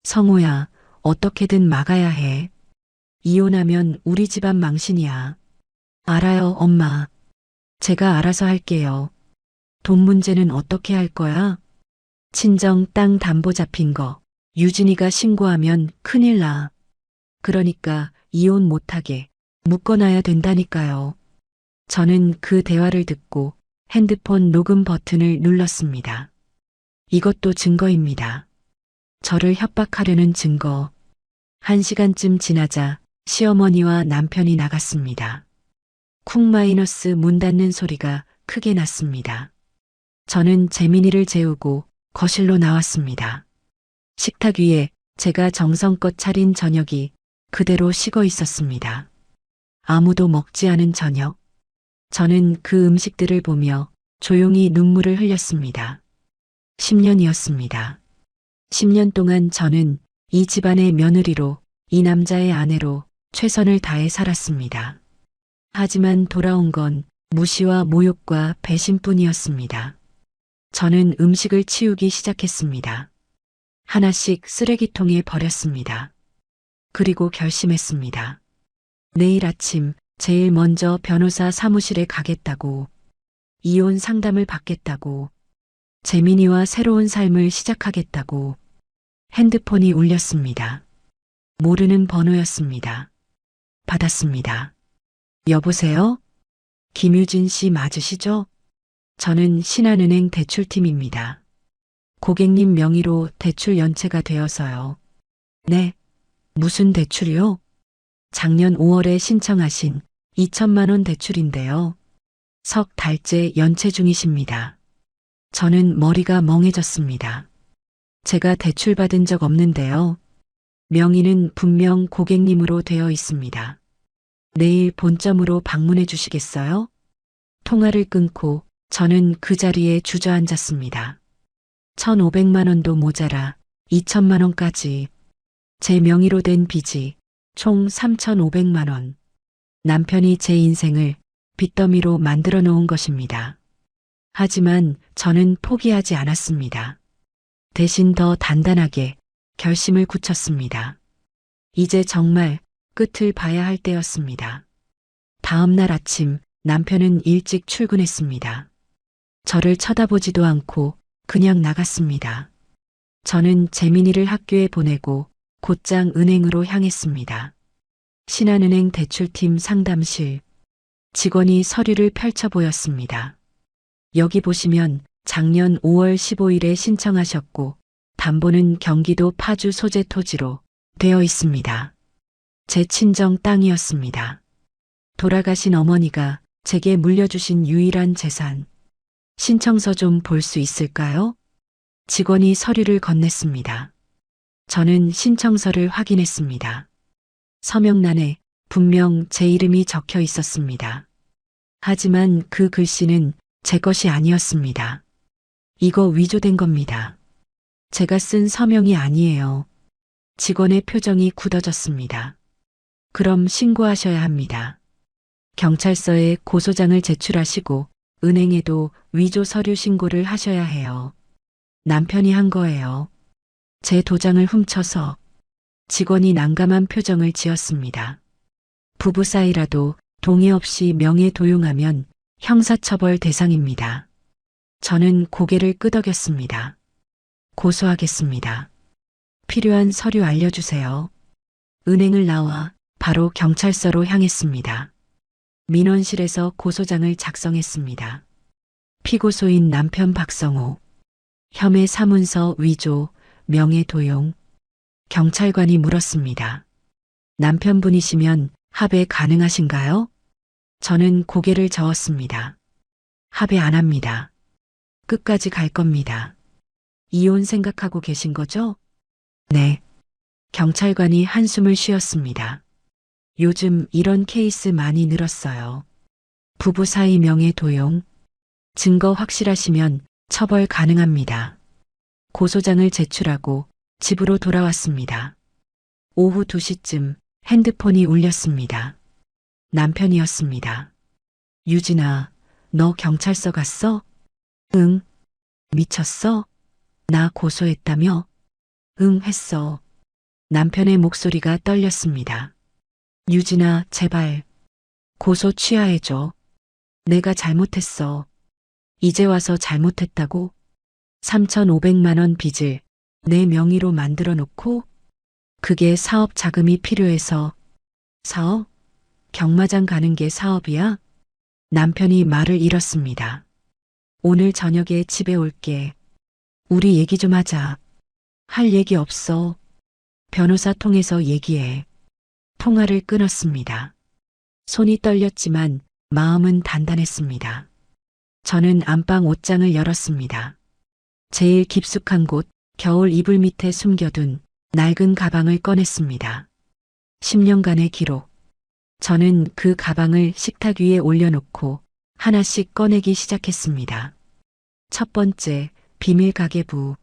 성호야, 어떻게든 막아야 해. 이혼하면 우리 집안 망신이야. 알아요, 엄마. 제가 알아서 할게요. 돈 문제는 어떻게 할 거야? 친정 땅 담보 잡힌 거 유진이가 신고하면 큰일 나. 그러니까 이혼 못하게 묶어놔야 된다니까요. 저는 그 대화를 듣고 핸드폰 녹음 버튼을 눌렀습니다. 이것도 증거입니다. 저를 협박하려는 증거. 1시간쯤 지나자 시어머니와 남편이 나갔습니다. 쿵 마이너스 문 닫는 소리가 크게 났습니다. 저는 재민이를 재우고 거실로 나왔습니다. 식탁 위에 제가 정성껏 차린 저녁이 그대로 식어 있었습니다. 아무도 먹지 않은 저녁. 저는 그 음식들을 보며 조용히 눈물을 흘렸습니다. 10년이었습니다. 10년 동안 저는 이 집안의 며느리로, 이 남자의 아내로 최선을 다해 살았습니다. 하지만 돌아온 건 무시와 모욕과 배신뿐이었습니다. 저는 음식을 치우기 시작했습니다. 하나씩 쓰레기통에 버렸습니다. 그리고 결심했습니다. 내일 아침 제일 먼저 변호사 사무실에 가겠다고, 이혼 상담을 받겠다고, 재민이와 새로운 삶을 시작하겠다고. 핸드폰이 울렸습니다. 모르는 번호였습니다. 받았습니다. 여보세요? 김유진 씨 맞으시죠? 저는 신한은행 대출팀입니다. 고객님 명의로 대출 연체가 되어서요. 네. 무슨 대출이요? 작년 5월에 신청하신 2천만 원 대출인데요. 석 달째 연체 중이십니다. 저는 머리가 멍해졌습니다. 제가 대출 받은 적 없는데요. 명의는 분명 고객님으로 되어 있습니다. 내일 본점으로 방문해 주시겠어요? 통화를 끊고 저는 그 자리에 주저앉았습니다. 1,500만 원도 모자라 2천만 원까지. 제 명의로 된 빚이 총 3,500만 원. 남편이 제 인생을 빚더미로 만들어 놓은 것입니다. 하지만 저는 포기하지 않았습니다. 대신 더 단단하게 결심을 굳혔습니다. 이제 정말 끝을 봐야 할 때였습니다. 다음 날 아침 남편은 일찍 출근했습니다. 저를 쳐다보지도 않고 그냥 나갔습니다. 저는 재민이를 학교에 보내고 곧장 은행으로 향했습니다. 신한은행 대출팀 상담실. 직원이 서류를 펼쳐 보였습니다. 여기 보시면 작년 5월 15일에 신청하셨고 담보는 경기도 파주 소재 토지로 되어 있습니다. 제 친정 땅이었습니다. 돌아가신 어머니가 제게 물려주신 유일한 재산. 신청서 좀 볼 수 있을까요? 직원이 서류를 건넸습니다. 저는 신청서를 확인했습니다. 서명란에 분명 제 이름이 적혀 있었습니다. 하지만 그 글씨는 제 것이 아니었습니다. 이거 위조된 겁니다. 제가 쓴 서명이 아니에요. 직원의 표정이 굳어졌습니다. 그럼 신고하셔야 합니다. 경찰서에 고소장을 제출하시고 은행에도 위조 서류 신고를 하셔야 해요. 남편이 한 거예요. 제 도장을 훔쳐서. 직원이 난감한 표정을 지었습니다. 부부 사이라도 동의 없이 명예 도용하면 형사처벌 대상입니다. 저는 고개를 끄덕였습니다. 고소하겠습니다. 필요한 서류 알려주세요. 은행을 나와 바로 경찰서로 향했습니다. 민원실에서 고소장을 작성했습니다. 피고소인 남편 박성호. 혐의 사문서 위조, 명예 도용. 경찰관이 물었습니다. 남편분이시면 합의 가능하신가요? 저는 고개를 저었습니다. 합의 안 합니다. 끝까지 갈 겁니다. 이혼 생각하고 계신 거죠? 네. 경찰관이 한숨을 쉬었습니다. 요즘 이런 케이스 많이 늘었어요. 부부 사이 명예 도용. 증거 확실하시면 처벌 가능합니다. 고소장을 제출하고 집으로 돌아왔습니다. 오후 2시쯤 핸드폰이 울렸습니다. 남편이었습니다. 유진아, 너 경찰서 갔어? 응. 미쳤어? 나 고소했다며? 응, 했어. 남편의 목소리가 떨렸습니다. 유진아, 제발. 고소 취하해줘. 내가 잘못했어. 이제 와서 잘못했다고? 3,500만 원 빚을 내 명의로 만들어 놓고? 그게 사업 자금이 필요해서. 사업? 경마장 가는 게 사업이야? 남편이 말을 잃었습니다. 오늘 저녁에 집에 올게. 우리 얘기 좀 하자. 할 얘기 없어. 변호사 통해서 얘기해. 통화를 끊었습니다. 손이 떨렸지만 마음은 단단했습니다. 저는 안방 옷장을 열었습니다. 제일 깊숙한 곳, 겨울 이불 밑에 숨겨둔 낡은 가방을 꺼냈습니다. 10년간의 기록. 저는 그 가방을 식탁 위에 올려놓고 하나씩 꺼내기 시작했습니다. 첫 번째, 비밀 가계부.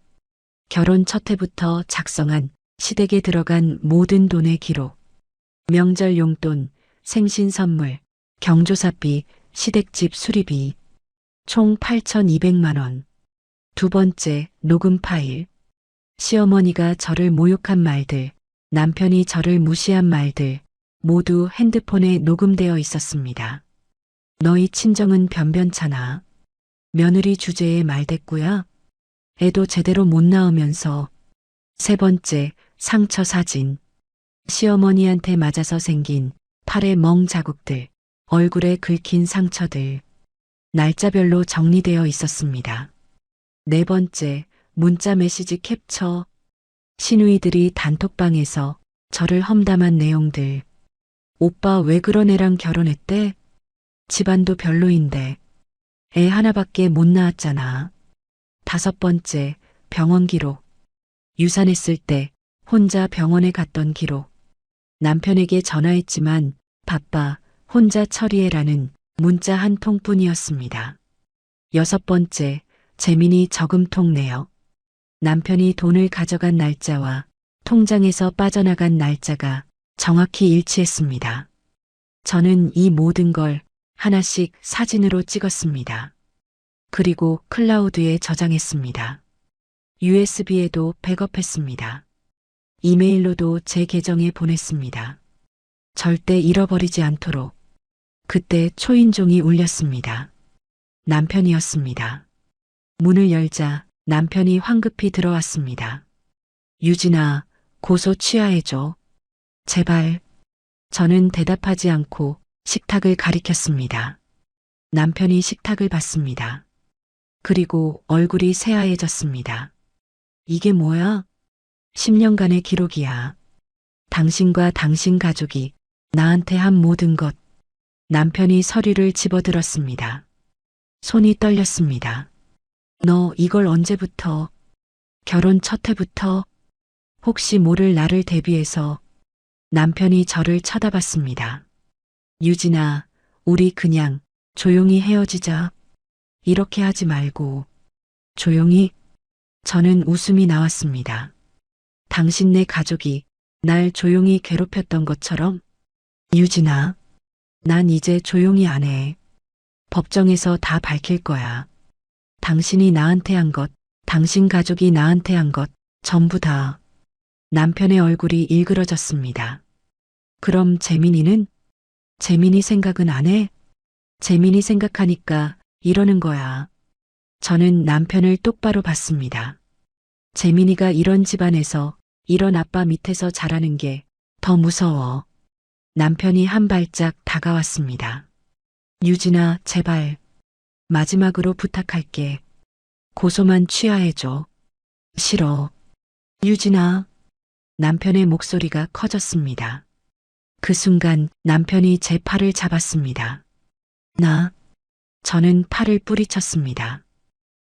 결혼 첫 해부터 작성한 시댁에 들어간 모든 돈의 기록. 명절 용돈, 생신 선물, 경조사비, 시댁집 수리비. 총 8,200만 원. 두 번째, 녹음 파일. 시어머니가 저를 모욕한 말들, 남편이 저를 무시한 말들, 모두 핸드폰에 녹음되어 있었습니다. 너희 친정은 변변찮아. 며느리 주제에 말대꾸야. 애도 제대로 못 낳으면서. 세 번째, 상처 사진. 시어머니한테 맞아서 생긴 팔에 멍 자국들, 얼굴에 긁힌 상처들. 날짜별로 정리되어 있었습니다. 네 번째, 문자 메시지 캡처. 시누이들이 단톡방에서 저를 험담한 내용들. 오빠 왜 그런 애랑 결혼했대? 집안도 별로인데. 애 하나밖에 못 낳았잖아. 다섯 번째, 병원 기록. 유산했을 때 혼자 병원에 갔던 기록. 남편에게 전화했지만 바빠, 혼자 처리해라는 문자 한 통뿐이었습니다. 여섯 번째, 재민이 저금통 내역. 남편이 돈을 가져간 날짜와 통장에서 빠져나간 날짜가 정확히 일치했습니다. 저는 이 모든 걸 하나씩 사진으로 찍었습니다. 그리고 클라우드에 저장했습니다. USB에도 백업했습니다. 이메일로도 제 계정에 보냈습니다. 절대 잃어버리지 않도록. 그때 초인종이 울렸습니다. 남편이었습니다. 문을 열자 남편이 황급히 들어왔습니다. 유진아, 고소 취하해줘. 제발. 저는 대답하지 않고 식탁을 가리켰습니다. 남편이 식탁을 봤습니다. 그리고 얼굴이 새하얘졌습니다. 이게 뭐야? 10년간의 기록이야. 당신과 당신 가족이 나한테 한 모든 것. 남편이 서류를 집어들었습니다. 손이 떨렸습니다. 너 이걸 언제부터? 결혼 첫 해부터? 혹시 모를 나를 대비해서. 남편이 저를 쳐다봤습니다. 유진아, 우리 그냥 조용히 헤어지자. 이렇게 하지 말고. 조용히? 저는 웃음이 나왔습니다. 당신네 가족이 날 조용히 괴롭혔던 것처럼? 유진아, 난 이제 조용히 안 해. 법정에서 다 밝힐 거야. 당신이 나한테 한 것, 당신 가족이 나한테 한 것, 전부 다. 남편의 얼굴이 일그러졌습니다. 그럼 재민이는? 재민이 생각은 안 해? 재민이 생각하니까 이러는 거야. 저는 남편을 똑바로 봤습니다. 재민이가 이런 집안에서, 이런 아빠 밑에서 자라는 게 더 무서워. 남편이 한 발짝 다가왔습니다. 유진아, 제발. 마지막으로 부탁할게. 고소만 취하해줘. 싫어. 유진아. 남편의 목소리가 커졌습니다. 그 순간 남편이 제 팔을 잡았습니다. 저는 팔을 뿌리쳤습니다.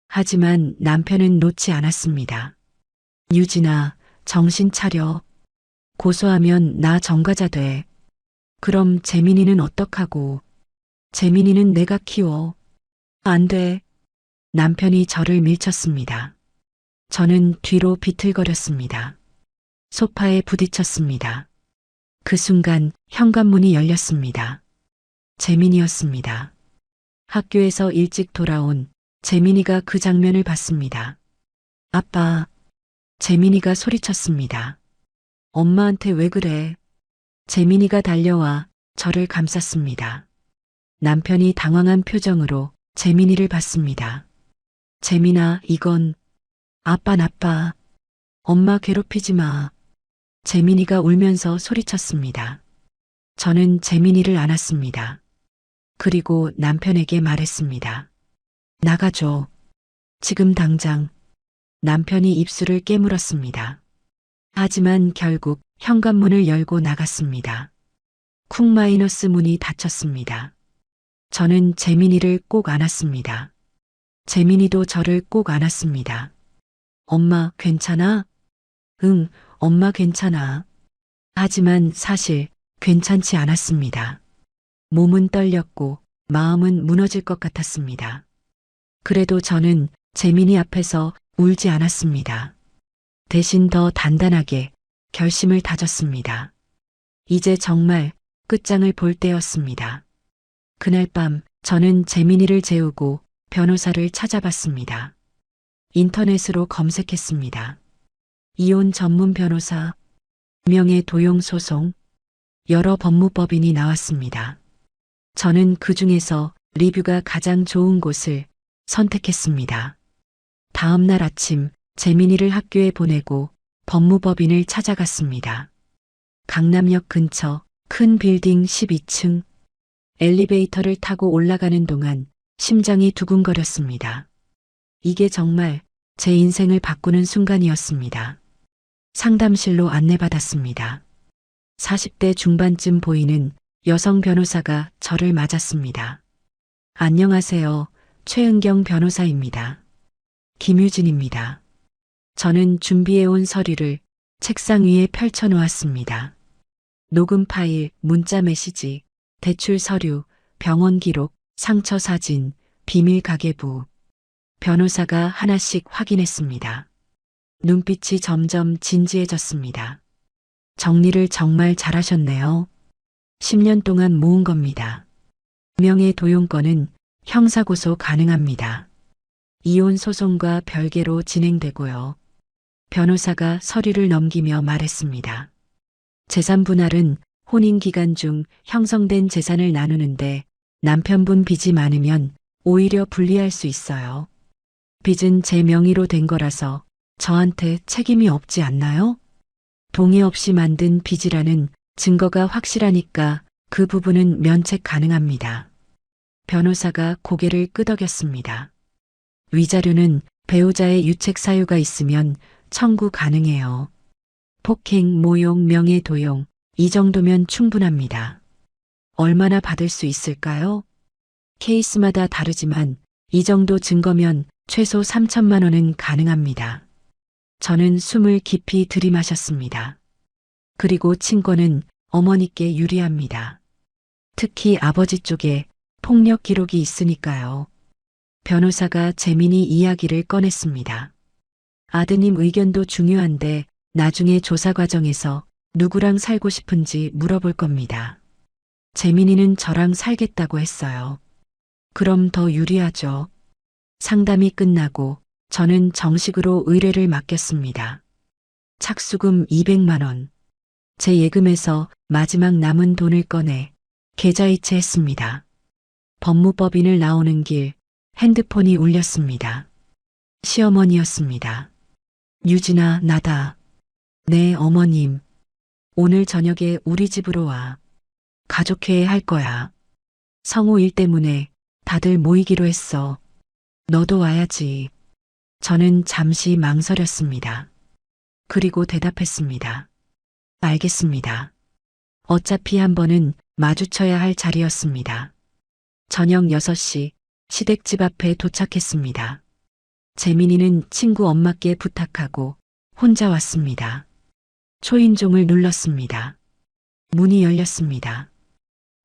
하지만 남편은 놓지 않았습니다. 유진아, 정신 차려. 고소하면 나 전과자 돼. 그럼 재민이는 어떡하고. 재민이는 내가 키워. 안 돼. 남편이 저를 밀쳤습니다. 저는 뒤로 비틀거렸습니다. 소파에 부딪혔습니다. 그 순간 현관문이 열렸습니다. 재민이었습니다. 학교에서 일찍 돌아온 재민이가 그 장면을 봤습니다. 아빠. 재민이가 소리쳤습니다. 엄마한테 왜 그래? 재민이가 달려와 저를 감쌌습니다. 남편이 당황한 표정으로 재민이를 봤습니다. 재민아, 이건. 아빠 나빠. 엄마 괴롭히지 마. 재민이가 울면서 소리쳤습니다. 저는 재민이를 안았습니다. 그리고 남편에게 말했습니다. 나가줘. 지금 당장. 남편이 입술을 깨물었습니다. 하지만 결국 현관문을 열고 나갔습니다. 쿵 마이너스 문이 닫혔습니다. 저는 재민이를 꼭 안았습니다. 재민이도 저를 꼭 안았습니다. 엄마, 괜찮아? 응, 엄마 괜찮아. 하지만 사실 괜찮지 않았습니다. 몸은 떨렸고 마음은 무너질 것 같았습니다. 그래도 저는 재민이 앞에서 울지 않았습니다. 대신 더 단단하게 결심을 다졌습니다. 이제 정말 끝장을 볼 때였습니다. 그날 밤 저는 재민이를 재우고 변호사를 찾아봤습니다. 인터넷으로 검색했습니다. 이혼 전문 변호사, 명예 도용 소송, 여러 법무법인이 나왔습니다. 저는 그 중에서 리뷰가 가장 좋은 곳을 선택했습니다. 다음 날 아침 재민이를 학교에 보내고 법무법인을 찾아갔습니다. 강남역 근처 큰 빌딩 12층. 엘리베이터를 타고 올라가는 동안 심장이 두근거렸습니다. 이게 정말 제 인생을 바꾸는 순간이었습니다. 상담실로 안내받았습니다. 40대 중반쯤 보이는 여성 변호사가 저를 맞았습니다. 안녕하세요. 최은경 변호사입니다. 김유진입니다. 저는 준비해온 서류를 책상 위에 펼쳐놓았습니다. 녹음 파일, 문자 메시지, 대출 서류, 병원 기록, 상처 사진, 비밀 가계부. 변호사가 하나씩 확인했습니다. 눈빛이 점점 진지해졌습니다. 정리를 정말 잘하셨네요. 10년 동안 모은 겁니다. 명예도용권은 형사고소 가능합니다. 이혼 소송과 별개로 진행되고요. 변호사가 서류를 넘기며 말했습니다. 재산 분할은 혼인 기간 중 형성된 재산을 나누는데 남편분 빚이 많으면 오히려 불리할 수 있어요. 빚은 제 명의로 된 거라서 저한테 책임이 없지 않나요? 동의 없이 만든 빚이라는 증거가 확실하니까 그 부분은 면책 가능합니다. 변호사가 고개를 끄덕였습니다. 위자료는 배우자의 유책 사유가 있으면 청구 가능해요. 폭행, 모욕, 명예도용 이 정도면 충분합니다. 얼마나 받을 수 있을까요? 케이스마다 다르지만 이 정도 증거면 최소 3천만 원은 가능합니다. 저는 숨을 깊이 들이마셨습니다. 그리고 친권은 어머니께 유리합니다. 특히 아버지 쪽에 폭력 기록이 있으니까요. 변호사가 재민이 이야기를 꺼냈습니다. 아드님 의견도 중요한데 나중에 조사 과정에서 누구랑 살고 싶은지 물어볼 겁니다. 재민이는 저랑 살겠다고 했어요. 그럼 더 유리하죠. 상담이 끝나고 저는 정식으로 의뢰를 맡겼습니다. 착수금 200만 원. 제 예금에서 마지막 남은 돈을 꺼내 계좌이체했습니다. 법무법인을 나오는 길 핸드폰이 울렸습니다. 시어머니였습니다. 유진아, 나다. 네, 어머님. 오늘 저녁에 우리 집으로 와. 가족회의 할 거야. 성우 일 때문에 다들 모이기로 했어. 너도 와야지. 저는 잠시 망설였습니다. 그리고 대답했습니다. 알겠습니다. 어차피 한 번은 마주쳐야 할 자리였습니다. 저녁 6시 시댁집 앞에 도착했습니다. 재민이는 친구 엄마께 부탁하고 혼자 왔습니다. 초인종을 눌렀습니다. 문이 열렸습니다.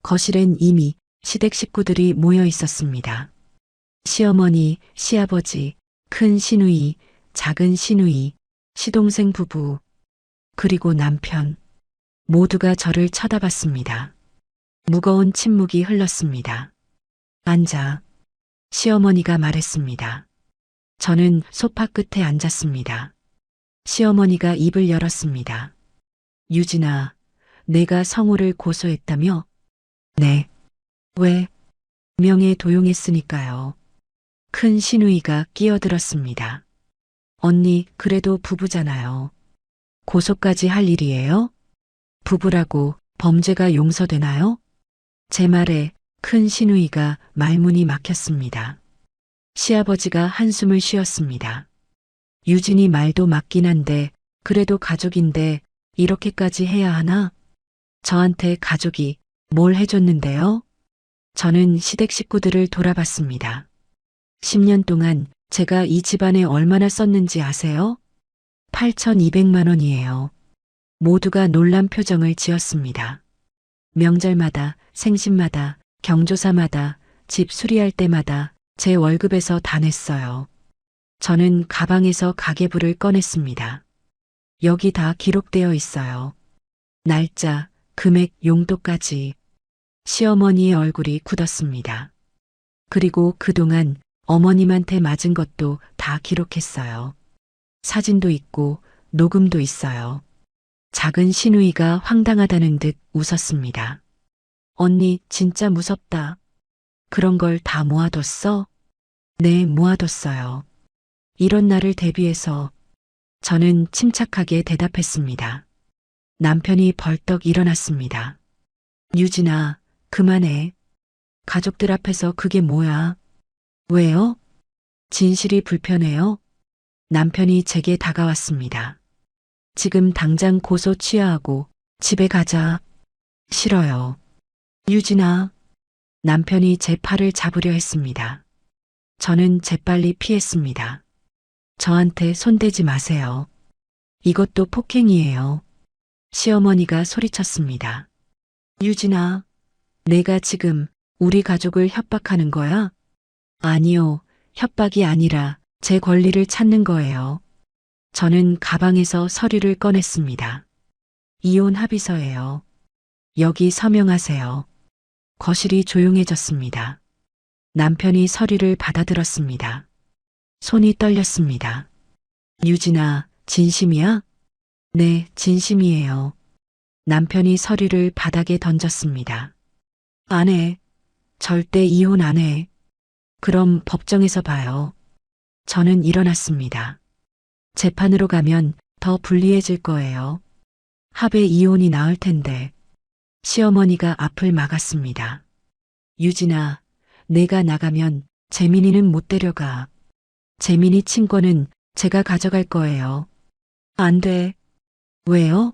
거실엔 이미 시댁 식구들이 모여 있었습니다. 시어머니, 시아버지, 큰 시누이, 작은 시누이, 시동생 부부, 그리고 남편. 모두가 저를 쳐다봤습니다. 무거운 침묵이 흘렀습니다. 앉아. 시어머니가 말했습니다. 저는 소파 끝에 앉았습니다. 시어머니가 입을 열었습니다. 유진아, 내가 성우를 고소했다며? 네. 왜? 명예도용했으니까요. 큰 시누이가 끼어들었습니다. 언니, 그래도 부부잖아요. 고소까지 할 일이에요? 부부라고 범죄가 용서되나요? 제 말에 큰 시누이가 말문이 막혔습니다. 시아버지가 한숨을 쉬었습니다. 유진이 말도 맞긴 한데 그래도 가족인데 이렇게까지 해야 하나? 저한테 가족이 뭘 해줬는데요? 저는 시댁 식구들을 돌아봤습니다. 10년 동안 제가 이 집안에 얼마나 썼는지 아세요? 8,200만 원이에요. 모두가 놀란 표정을 지었습니다. 명절마다, 생신마다, 경조사마다, 집 수리할 때마다 제 월급에서 다 냈어요. 저는 가방에서 가계부를 꺼냈습니다. 여기 다 기록되어 있어요. 날짜, 금액, 용도까지. 시어머니의 얼굴이 굳었습니다. 그리고 그동안 어머님한테 맞은 것도 다 기록했어요. 사진도 있고 녹음도 있어요. 작은 시누이가 황당하다는 듯 웃었습니다. 언니, 진짜 무섭다. 그런 걸 다 모아뒀어? 네, 모아뒀어요. 이런 날을 대비해서 저는 침착하게 대답했습니다. 남편이 벌떡 일어났습니다. 유진아, 그만해. 가족들 앞에서 그게 뭐야? 왜요? 진실이 불편해요? 남편이 제게 다가왔습니다. 지금 당장 고소 취하하고 집에 가자. 싫어요. 유진아. 남편이 제 팔을 잡으려 했습니다. 저는 재빨리 피했습니다. 저한테 손대지 마세요. 이것도 폭행이에요. 시어머니가 소리쳤습니다. 유진아, 내가 지금 우리 가족을 협박하는 거야? 아니요, 협박이 아니라 제 권리를 찾는 거예요. 저는 가방에서 서류를 꺼냈습니다. 이혼 합의서예요. 여기 서명하세요. 거실이 조용해졌습니다. 남편이 서류를 받아들었습니다. 손이 떨렸습니다. 유진아, 진심이야? 네, 진심이에요. 남편이 서류를 바닥에 던졌습니다. 안 해. 절대 이혼 안 해. 그럼 법정에서 봐요. 저는 일어났습니다. 재판으로 가면 더 불리해질 거예요. 합의 이혼이 나을 텐데. 시어머니가 앞을 막았습니다. 유진아, 내가 나가면 재민이는 못 데려가. 재민이 친권은 제가 가져갈 거예요. 안 돼. 왜요?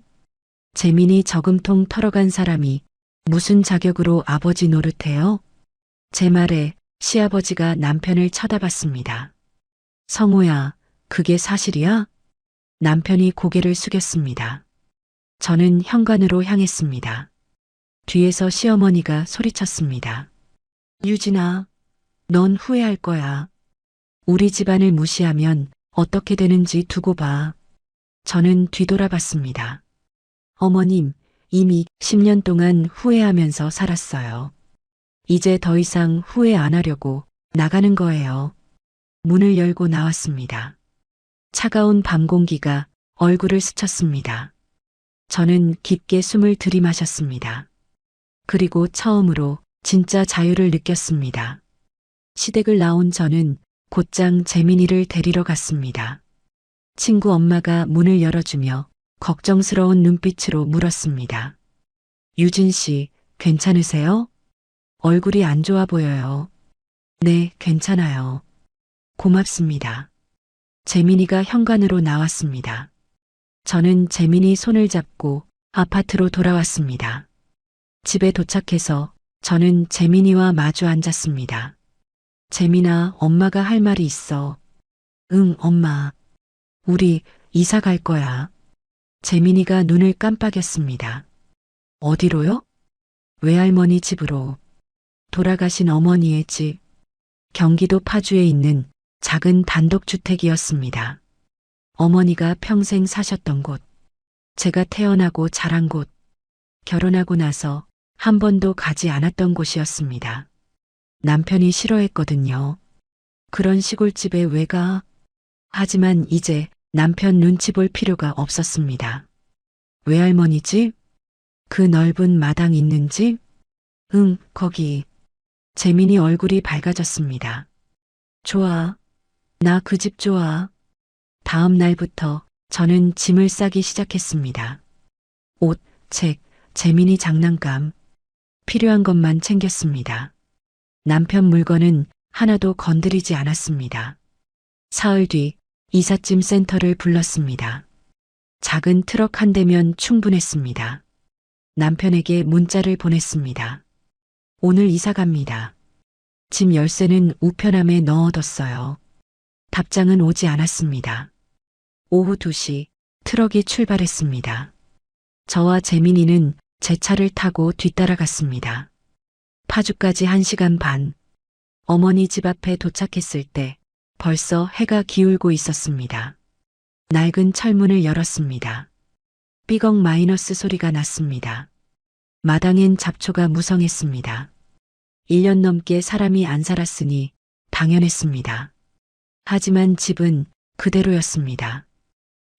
재민이 저금통 털어간 사람이 무슨 자격으로 아버지 노릇해요? 제 말에 시아버지가 남편을 쳐다봤습니다. 성호야, 그게 사실이야? 남편이 고개를 숙였습니다. 저는 현관으로 향했습니다. 뒤에서 시어머니가 소리쳤습니다. 유진아, 넌 후회할 거야. 우리 집안을 무시하면 어떻게 되는지 두고 봐. 저는 뒤돌아봤습니다. 어머님, 이미 10년 동안 후회하면서 살았어요. 이제 더 이상 후회 안 하려고 나가는 거예요. 문을 열고 나왔습니다. 차가운 밤 공기가 얼굴을 스쳤습니다. 저는 깊게 숨을 들이마셨습니다. 그리고 처음으로 진짜 자유를 느꼈습니다. 시댁을 나온 저는 곧장 재민이를 데리러 갔습니다. 친구 엄마가 문을 열어주며 걱정스러운 눈빛으로 물었습니다. 유진 씨, 괜찮으세요? 얼굴이 안 좋아 보여요. 네, 괜찮아요. 고맙습니다. 재민이가 현관으로 나왔습니다. 저는 재민이 손을 잡고 아파트로 돌아왔습니다. 집에 도착해서 저는 재민이와 마주 앉았습니다. 재민아, 엄마가 할 말이 있어. 응, 엄마. 우리 이사 갈 거야. 재민이가 눈을 깜빡였습니다. 어디로요? 외할머니 집으로. 돌아가신 어머니의 집. 경기도 파주에 있는 작은 단독주택이었습니다. 어머니가 평생 사셨던 곳. 제가 태어나고 자란 곳. 결혼하고 나서 한 번도 가지 않았던 곳이었습니다. 남편이 싫어했거든요. 그런 시골집에 왜 가? 하지만 이제 남편 눈치 볼 필요가 없었습니다. 외할머니 집? 그 넓은 마당 있는 집? 응, 거기. 재민이 얼굴이 밝아졌습니다. 좋아. 나 그 집 좋아. 다음 날부터 저는 짐을 싸기 시작했습니다. 옷, 책, 재민이 장난감. 필요한 것만 챙겼습니다. 남편 물건은 하나도 건드리지 않았습니다. 사흘 뒤 이삿짐 센터를 불렀습니다. 작은 트럭 한 대면 충분했습니다. 남편에게 문자를 보냈습니다. 오늘 이사 갑니다. 짐 열쇠는 우편함에 넣어뒀어요. 답장은 오지 않았습니다. 오후 2시 트럭이 출발했습니다. 저와 재민이는 제 차를 타고 뒤따라갔습니다. 파주까지 1시간 반. 어머니 집 앞에 도착했을 때 벌써 해가 기울고 있었습니다. 낡은 철문을 열었습니다. 삐걱 마이너스 소리가 났습니다. 마당엔 잡초가 무성했습니다. 1년 넘게 사람이 안 살았으니 당연했습니다. 하지만 집은 그대로였습니다.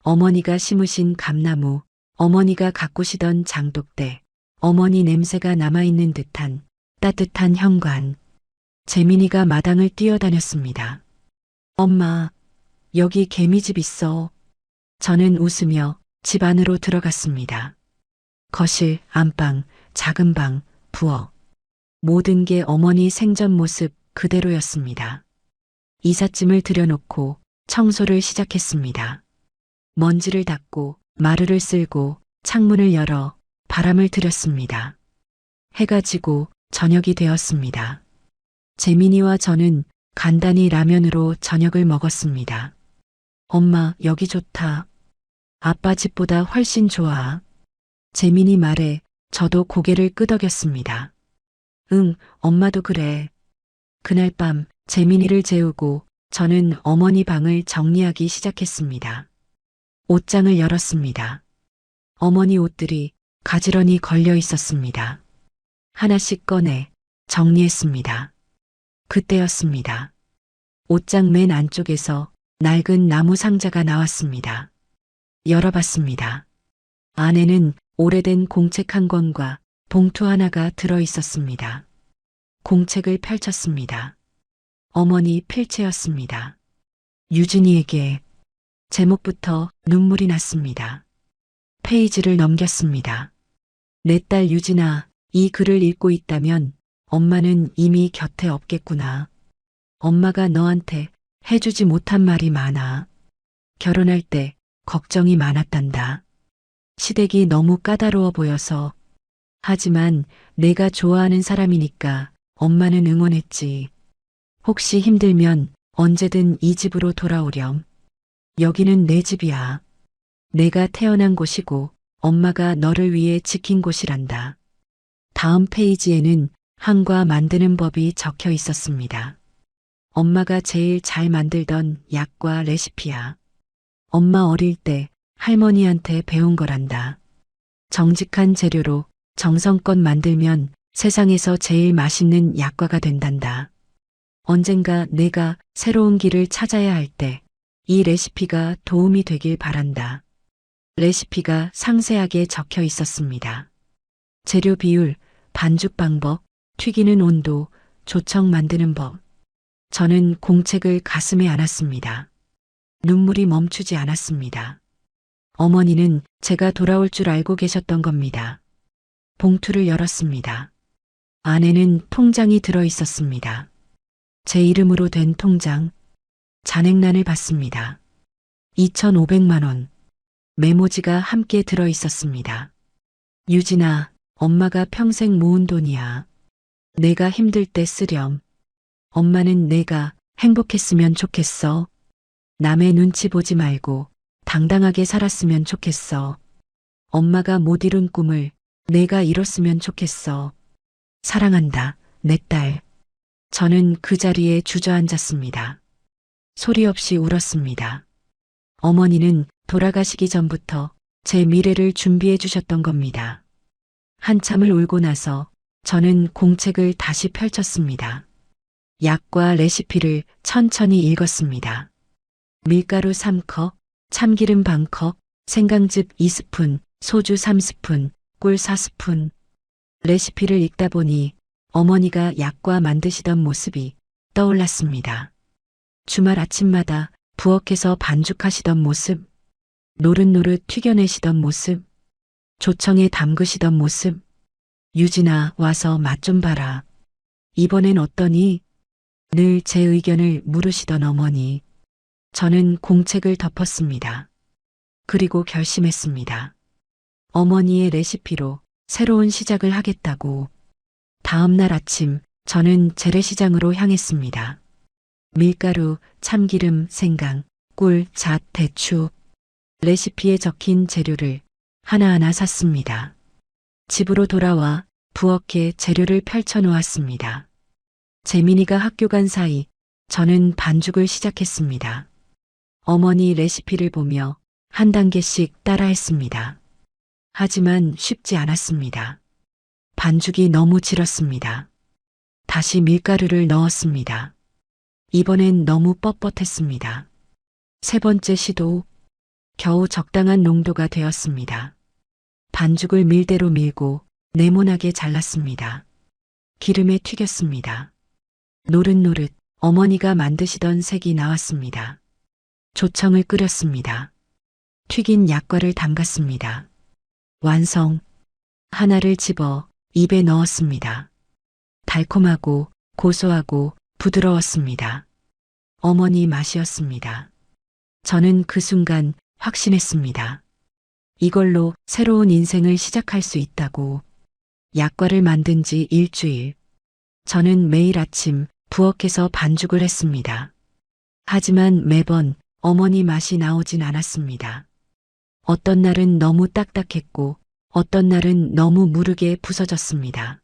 어머니가 심으신 감나무, 어머니가 가꾸시던 장독대, 어머니 냄새가 남아있는 듯한 따뜻한 현관. 재민이가 마당을 뛰어다녔습니다. 엄마, 여기 개미집 있어. 저는 웃으며 집 안으로 들어갔습니다. 거실, 안방, 작은 방, 부엌. 모든 게 어머니 생전 모습 그대로였습니다. 이삿짐을 들여놓고 청소를 시작했습니다. 먼지를 닦고 마루를 쓸고 창문을 열어 바람을 들였습니다. 해가 지고 저녁이 되었습니다. 재민이와 저는 간단히 라면으로 저녁을 먹었습니다. 엄마, 여기 좋다. 아빠 집보다 훨씬 좋아. 재민이 말에 저도 고개를 끄덕였습니다. 응, 엄마도 그래. 그날 밤 재민이를 재우고 저는 어머니 방을 정리하기 시작했습니다. 옷장을 열었습니다. 어머니 옷들이 가지런히 걸려 있었습니다. 하나씩 꺼내 정리했습니다. 그때였습니다. 옷장 맨 안쪽에서 낡은 나무 상자가 나왔습니다. 열어봤습니다. 안에는 오래된 공책 한 권과 봉투 하나가 들어 있었습니다. 공책을 펼쳤습니다. 어머니 필체였습니다. 유진이에게 제목부터 눈물이 났습니다. 페이지를 넘겼습니다. 내 딸 유진아, 이 글을 읽고 있다면 엄마는 이미 곁에 없겠구나. 엄마가 너한테 해주지 못한 말이 많아. 결혼할 때 걱정이 많았단다. 시댁이 너무 까다로워 보여서. 하지만 내가 좋아하는 사람이니까 엄마는 응원했지. 혹시 힘들면 언제든 이 집으로 돌아오렴. 여기는 내 집이야. 내가 태어난 곳이고 엄마가 너를 위해 지킨 곳이란다. 다음 페이지에는 한과 만드는 법이 적혀 있었습니다. 엄마가 제일 잘 만들던 약과 레시피야. 엄마 어릴 때 할머니한테 배운 거란다. 정직한 재료로 정성껏 만들면 세상에서 제일 맛있는 약과가 된단다. 언젠가 내가 새로운 길을 찾아야 할 때 이 레시피가 도움이 되길 바란다. 레시피가 상세하게 적혀 있었습니다. 재료 비율, 반죽 방법, 튀기는 온도, 조청 만드는 법. 저는 공책을 가슴에 안았습니다. 눈물이 멈추지 않았습니다. 어머니는 제가 돌아올 줄 알고 계셨던 겁니다. 봉투를 열었습니다. 안에는 통장이 들어 있었습니다. 제 이름으로 된 통장. 잔액란을 봤습니다. 2,500만 원. 메모지가 함께 들어 있었습니다. 유진아, 엄마가 평생 모은 돈이야. 내가 힘들 때 쓰렴. 엄마는 내가 행복했으면 좋겠어. 남의 눈치 보지 말고 당당하게 살았으면 좋겠어. 엄마가 못 이룬 꿈을 내가 이뤘으면 좋겠어. 사랑한다, 내 딸. 저는 그 자리에 주저앉았습니다. 소리 없이 울었습니다. 어머니는 돌아가시기 전부터 제 미래를 준비해 주셨던 겁니다. 한참을 울고 나서 저는 공책을 다시 펼쳤습니다. 약과 레시피를 천천히 읽었습니다. 밀가루 3컵, 참기름 반컵, 생강즙 2스푼, 소주 3스푼, 꿀 4스푼. 레시피를 읽다 보니 어머니가 약과 만드시던 모습이 떠올랐습니다. 주말 아침마다 부엌에서 반죽하시던 모습, 노릇노릇 튀겨내시던 모습, 조청에 담그시던 모습. 유진아, 와서 맛 좀 봐라. 이번엔 어떠니? 늘 제 의견을 물으시던 어머니. 저는 공책을 덮었습니다. 그리고 결심했습니다. 어머니의 레시피로 새로운 시작을 하겠다고. 다음 날 아침 저는 재래시장으로 향했습니다. 밀가루, 참기름, 생강, 꿀, 잣, 대추. 레시피에 적힌 재료를 하나하나 샀습니다. 집으로 돌아와 부엌에 재료를 펼쳐 놓았습니다. 재민이가 학교 간 사이 저는 반죽을 시작했습니다. 어머니 레시피를 보며 한 단계씩 따라했습니다. 하지만 쉽지 않았습니다. 반죽이 너무 질었습니다. 다시 밀가루를 넣었습니다. 이번엔 너무 뻣뻣했습니다. 세 번째 시도, 겨우 적당한 농도가 되었습니다. 반죽을 밀대로 밀고 네모나게 잘랐습니다. 기름에 튀겼습니다. 노릇노릇 어머니가 만드시던 색이 나왔습니다. 조청을 끓였습니다. 튀긴 약과를 담갔습니다. 완성. 하나를 집어 입에 넣었습니다. 달콤하고 고소하고 부드러웠습니다. 어머니 맛이었습니다. 저는 그 순간 확신했습니다. 이걸로 새로운 인생을 시작할 수 있다고. 약과를 만든 지 일주일. 저는 매일 아침 부엌에서 반죽을 했습니다. 하지만 매번 어머니 맛이 나오진 않았습니다. 어떤 날은 너무 딱딱했고 어떤 날은 너무 무르게 부서졌습니다.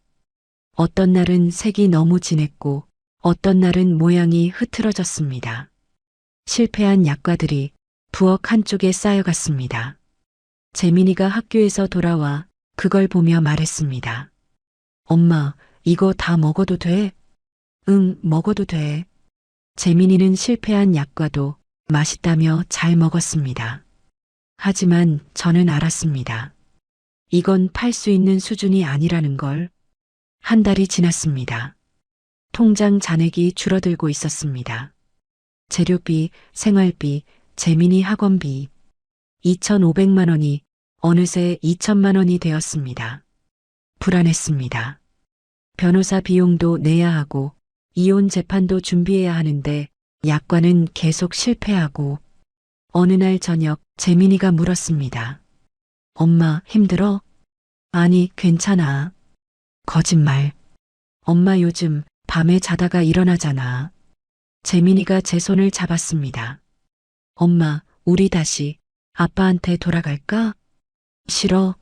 어떤 날은 색이 너무 진했고 어떤 날은 모양이 흐트러졌습니다. 실패한 약과들이 부엌 한쪽에 쌓여갔습니다. 재민이가 학교에서 돌아와 그걸 보며 말했습니다. 엄마, 이거 다 먹어도 돼? 응, 먹어도 돼. 재민이는 실패한 약과도 맛있다며 잘 먹었습니다. 하지만 저는 알았습니다. 이건 팔 수 있는 수준이 아니라는 걸. 한 달이 지났습니다. 통장 잔액이 줄어들고 있었습니다. 재료비, 생활비, 재민이 학원비. 2,500만 원이 어느새 2천만 원이 되었습니다. 불안했습니다. 변호사 비용도 내야 하고 이혼 재판도 준비해야 하는데 약과는 계속 실패하고 어느 날 저녁 재민이가 물었습니다. 엄마 힘들어? 아니 괜찮아. 거짓말. 엄마 요즘 밤에 자다가 일어나잖아. 재민이가 제 손을 잡았습니다. 엄마, 우리 다시 아빠한테 돌아갈까? 싫어.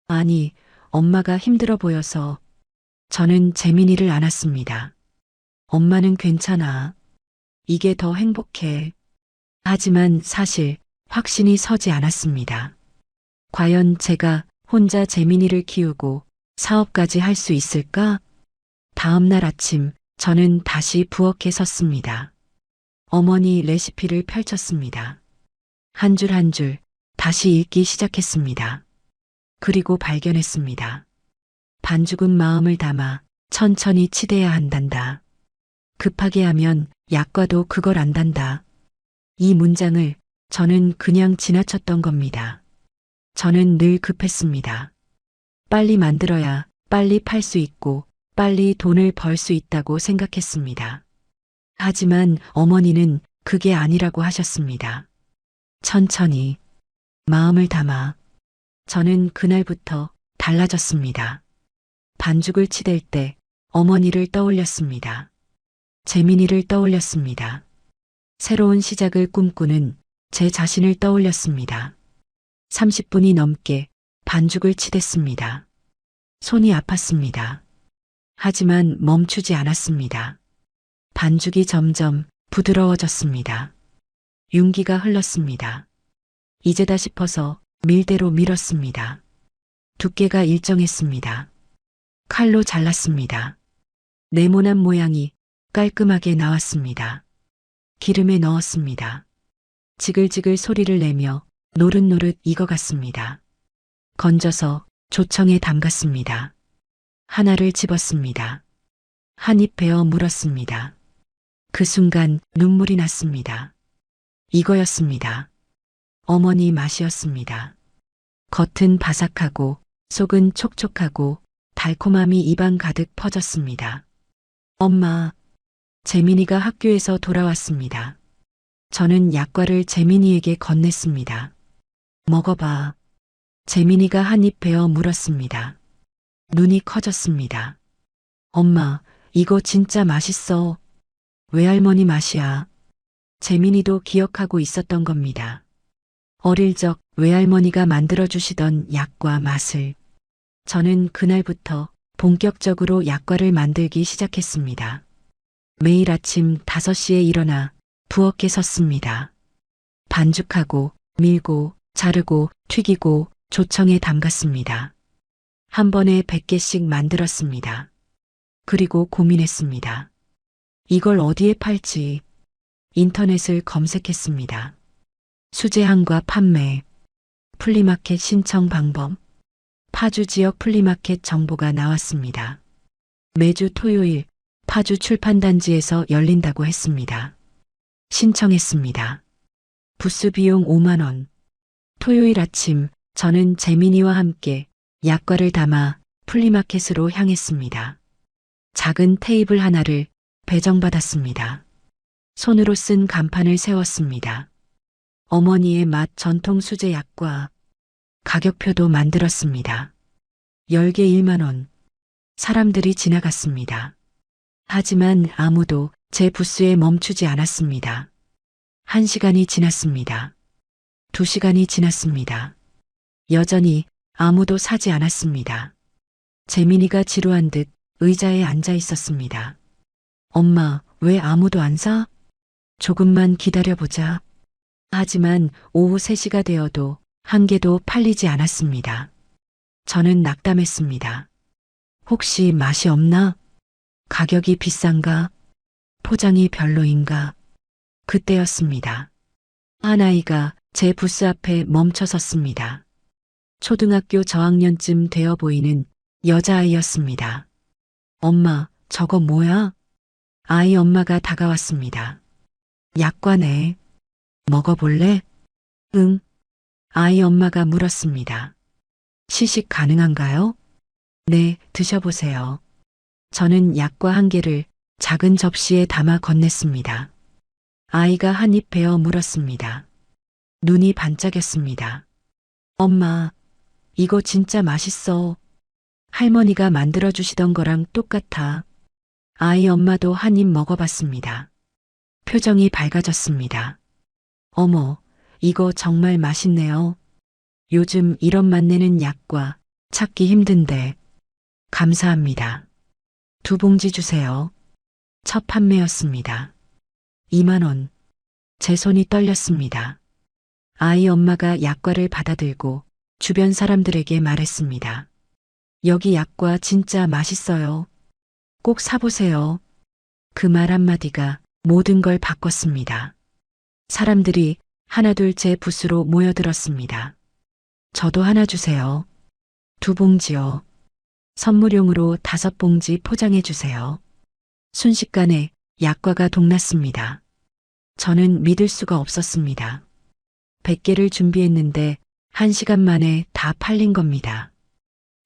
아니, 엄마가 힘들어 보여서. 저는 재민이를 안았습니다. 엄마는 괜찮아. 이게 더 행복해. 하지만 사실 확신이 서지 않았습니다. 과연 제가 혼자 재민이를 키우고 사업까지 할 수 있을까? 다음 날 아침 저는 다시 부엌에 섰습니다. 어머니 레시피를 펼쳤습니다. 한 줄 한 줄 다시 읽기 시작했습니다. 그리고 발견했습니다. 반죽은 마음을 담아 천천히 치대야 한단다. 급하게 하면 약과도 그걸 안단다. 이 문장을 저는 그냥 지나쳤던 겁니다. 저는 늘 급했습니다. 빨리 만들어야 빨리 팔 수 있고 빨리 돈을 벌 수 있다고 생각했습니다. 하지만 어머니는 그게 아니라고 하셨습니다. 천천히, 마음을 담아. 저는 그날부터 달라졌습니다. 반죽을 치댈 때 어머니를 떠올렸습니다. 재민이를 떠올렸습니다. 새로운 시작을 꿈꾸는 제 자신을 떠올렸습니다. 30분이 넘게 반죽을 치댔습니다. 손이 아팠습니다. 하지만 멈추지 않았습니다. 반죽이 점점 부드러워졌습니다. 윤기가 흘렀습니다. 이제다 싶어서 밀대로 밀었습니다. 두께가 일정했습니다. 칼로 잘랐습니다. 네모난 모양이 깔끔하게 나왔습니다. 기름에 넣었습니다. 지글지글 소리를 내며 노릇노릇 익어갔습니다. 건져서 조청에 담갔습니다. 하나를 집었습니다. 한 입 베어 물었습니다. 그 순간 눈물이 났습니다. 이거였습니다. 어머니 맛이었습니다. 겉은 바삭하고 속은 촉촉하고 달콤함이 입안 가득 퍼졌습니다. 엄마, 재민이가 학교에서 돌아왔습니다. 저는 약과를 재민이에게 건넸습니다. 먹어봐. 재민이가 한 입 베어 물었습니다. 눈이 커졌습니다. 엄마, 이거 진짜 맛있어. 외할머니 맛이야. 재민이도 기억하고 있었던 겁니다. 어릴 적 외할머니가 만들어주시던 약과 맛을. 저는 그날부터 본격적으로 약과를 만들기 시작했습니다. 매일 아침 5시에 일어나 부엌에 섰습니다. 반죽하고 밀고 자르고 튀기고 조청에 담갔습니다. 한 번에 100개씩 만들었습니다. 그리고 고민했습니다. 이걸 어디에 팔지? 인터넷을 검색했습니다. 수제항과 판매, 플리마켓 신청 방법, 파주 지역 플리마켓 정보가 나왔습니다. 매주 토요일 파주 출판단지에서 열린다고 했습니다. 신청했습니다. 부스 비용 5만 원. 토요일 아침 저는 재민이와 함께 약과를 담아 플리마켓으로 향했습니다. 작은 테이블 하나를 배정받았습니다. 손으로 쓴 간판을 세웠습니다. 어머니의 맛 전통 수제 약과. 가격표도 만들었습니다. 10개 1만 원. 사람들이 지나갔습니다. 하지만 아무도 제 부스에 멈추지 않았습니다. 1시간이 지났습니다. 2시간이 지났습니다. 여전히 아무도 사지 않았습니다. 재민이가 지루한 듯 의자에 앉아 있었습니다. 엄마, 왜 아무도 안 사? 조금만 기다려보자. 하지만 오후 3시가 되어도 한 개도 팔리지 않았습니다. 저는 낙담했습니다. 혹시 맛이 없나? 가격이 비싼가? 포장이 별로인가? 그때였습니다. 한 아이가 제 부스 앞에 멈춰 섰습니다. 초등학교 저학년쯤 되어 보이는 여자아이였습니다. 엄마, 저거 뭐야? 아이 엄마가 다가왔습니다. 약과네. 먹어볼래? 응. 아이 엄마가 물었습니다. 시식 가능한가요? 네, 드셔보세요. 저는 약과 한 개를 작은 접시에 담아 건넸습니다. 아이가 한 입 베어 물었습니다. 눈이 반짝였습니다. 엄마, 이거 진짜 맛있어. 할머니가 만들어주시던 거랑 똑같아. 아이 엄마도 한 입 먹어봤습니다. 표정이 밝아졌습니다. 어머, 이거 정말 맛있네요. 요즘 이런 맛내는 약과 찾기 힘든데. 감사합니다. 2봉지 주세요. 첫 판매였습니다. 2만 원. 제 손이 떨렸습니다. 아이 엄마가 약과를 받아들고 주변 사람들에게 말했습니다. 여기 약과 진짜 맛있어요. 꼭 사보세요. 그 말 한마디가 모든 걸 바꿨습니다. 사람들이 하나둘 제 부스로 모여들었습니다. 저도 하나 주세요. 2봉지요. 선물용으로 5봉지 포장해 주세요. 순식간에 약과가 동났습니다. 저는 믿을 수가 없었습니다. 100개를 준비했는데 1시간 만에 다 팔린 겁니다.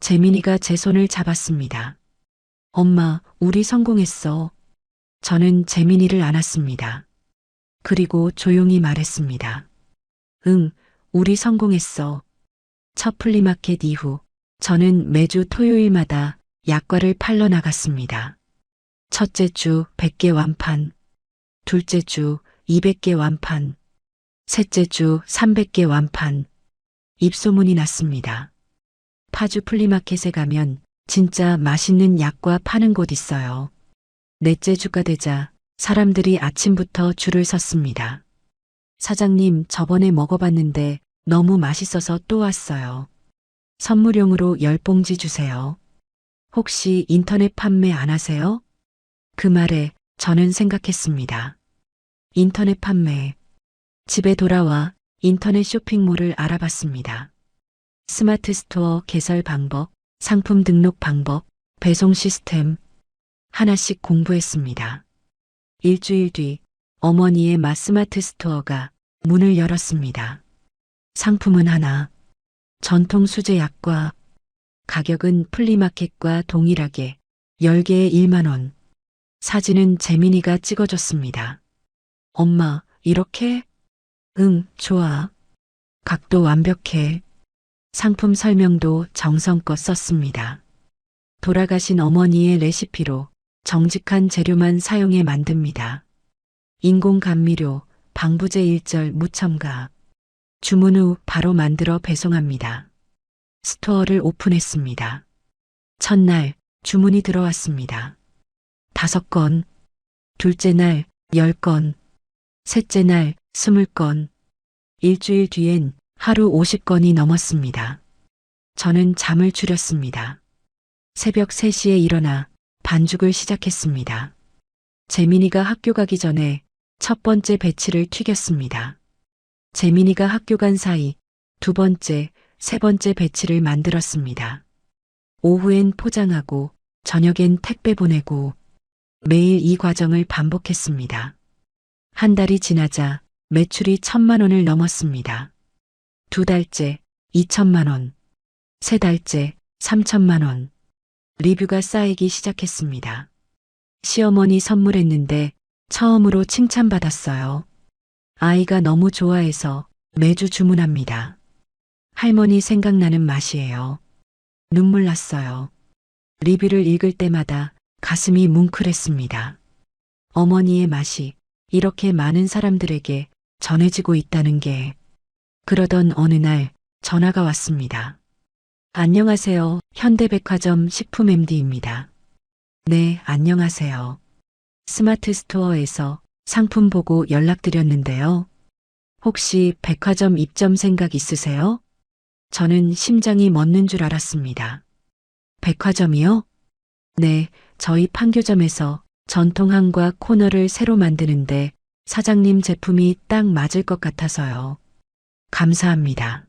재민이가 제 손을 잡았습니다. 엄마, 우리 성공했어. 저는 재민이를 안았습니다. 그리고 조용히 말했습니다. 응, 우리 성공했어. 첫 플리마켓 이후 저는 매주 토요일마다 약과를 팔러 나갔습니다. 첫째 주 100개 완판, 둘째 주 200개 완판, 셋째 주 300개 완판. 입소문이 났습니다. 파주 플리마켓에 가면 진짜 맛있는 약과 파는 곳 있어요. 넷째 주가 되자 사람들이 아침부터 줄을 섰습니다. 사장님, 저번에 먹어봤는데 너무 맛있어서 또 왔어요. 선물용으로 10봉지 주세요. 혹시 인터넷 판매 안 하세요? 그 말에 저는 생각했습니다. 인터넷 판매. 집에 돌아와 인터넷 쇼핑몰을 알아봤습니다. 스마트 스토어 개설 방법, 상품 등록 방법, 배송 시스템 하나씩 공부했습니다. 일주일 뒤 어머니의 맛 스마트 스토어가 문을 열었습니다. 상품은 하나, 전통 수제 약과, 가격은 플리마켓과 동일하게 10개에 1만 원. 사진은 재민이가 찍어줬습니다. 엄마, 이렇게? 응, 좋아. 각도 완벽해. 상품 설명도 정성껏 썼습니다. 돌아가신 어머니의 레시피로 정직한 재료만 사용해 만듭니다. 인공 감미료, 방부제 일절 무첨가. 주문 후 바로 만들어 배송합니다. 스토어를 오픈했습니다. 첫날 주문이 들어왔습니다. 5건, 둘째 날 10건, 셋째 날 20건, 일주일 뒤엔 하루 50건이 넘었습니다. 저는 잠을 줄였습니다. 새벽 3시에 일어나 반죽을 시작했습니다. 재민이가 학교 가기 전에 첫 번째 배치를 튀겼습니다. 재민이가 학교 간 사이 2번째, 3번째 배치를 만들었습니다. 오후엔 포장하고 저녁엔 택배 보내고 매일 이 과정을 반복했습니다. 한 달이 지나자 매출이 1,000만 원을 넘었습니다. 2달째 2천만 원, 3달째 3천만 원. 리뷰가 쌓이기 시작했습니다. 시어머니 선물했는데 처음으로 칭찬받았어요. 아이가 너무 좋아해서 매주 주문합니다. 할머니 생각나는 맛이에요. 눈물 났어요. 리뷰를 읽을 때마다 가슴이 뭉클했습니다. 어머니의 맛이 이렇게 많은 사람들에게 전해지고 있다는 게. 그러던 어느 날 전화가 왔습니다. 안녕하세요. 현대백화점 식품 MD입니다. 네, 안녕하세요. 스마트 스토어에서 상품 보고 연락드렸는데요. 혹시 백화점 입점 생각 있으세요? 저는 심장이 멎는 줄 알았습니다. 백화점이요? 네, 저희 판교점에서 전통함과 코너를 새로 만드는데 사장님 제품이 딱 맞을 것 같아서요. 감사합니다.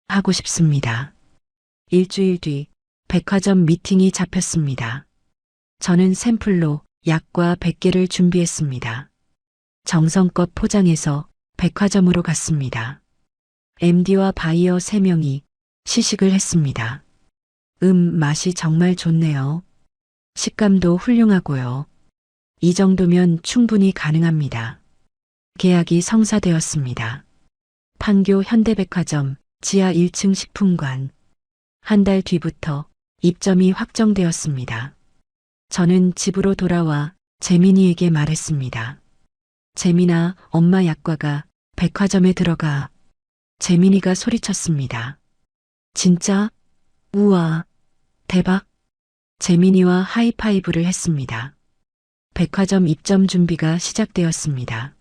하고 싶습니다. 일주일 뒤 백화점 미팅이 잡혔습니다. 저는 샘플로 약과 100개를 준비했습니다. 정성껏 포장해서 백화점으로 갔습니다. MD와 바이어 3명이 시식을 했습니다. 맛이 정말 좋네요. 식감도 훌륭하고요. 이 정도면 충분히 가능합니다. 계약이 성사되었습니다. 판교 현대백화점 지하 1층 식품관. 한 달 뒤부터 입점이 확정되었습니다. 저는 집으로 돌아와 재민이에게 말했습니다. 재민아, 엄마 약과가 백화점에 들어가. 재민이가 소리쳤습니다. 진짜? 우와, 대박. 재민이와 하이파이브를 했습니다. 백화점 입점 준비가 시작되었습니다.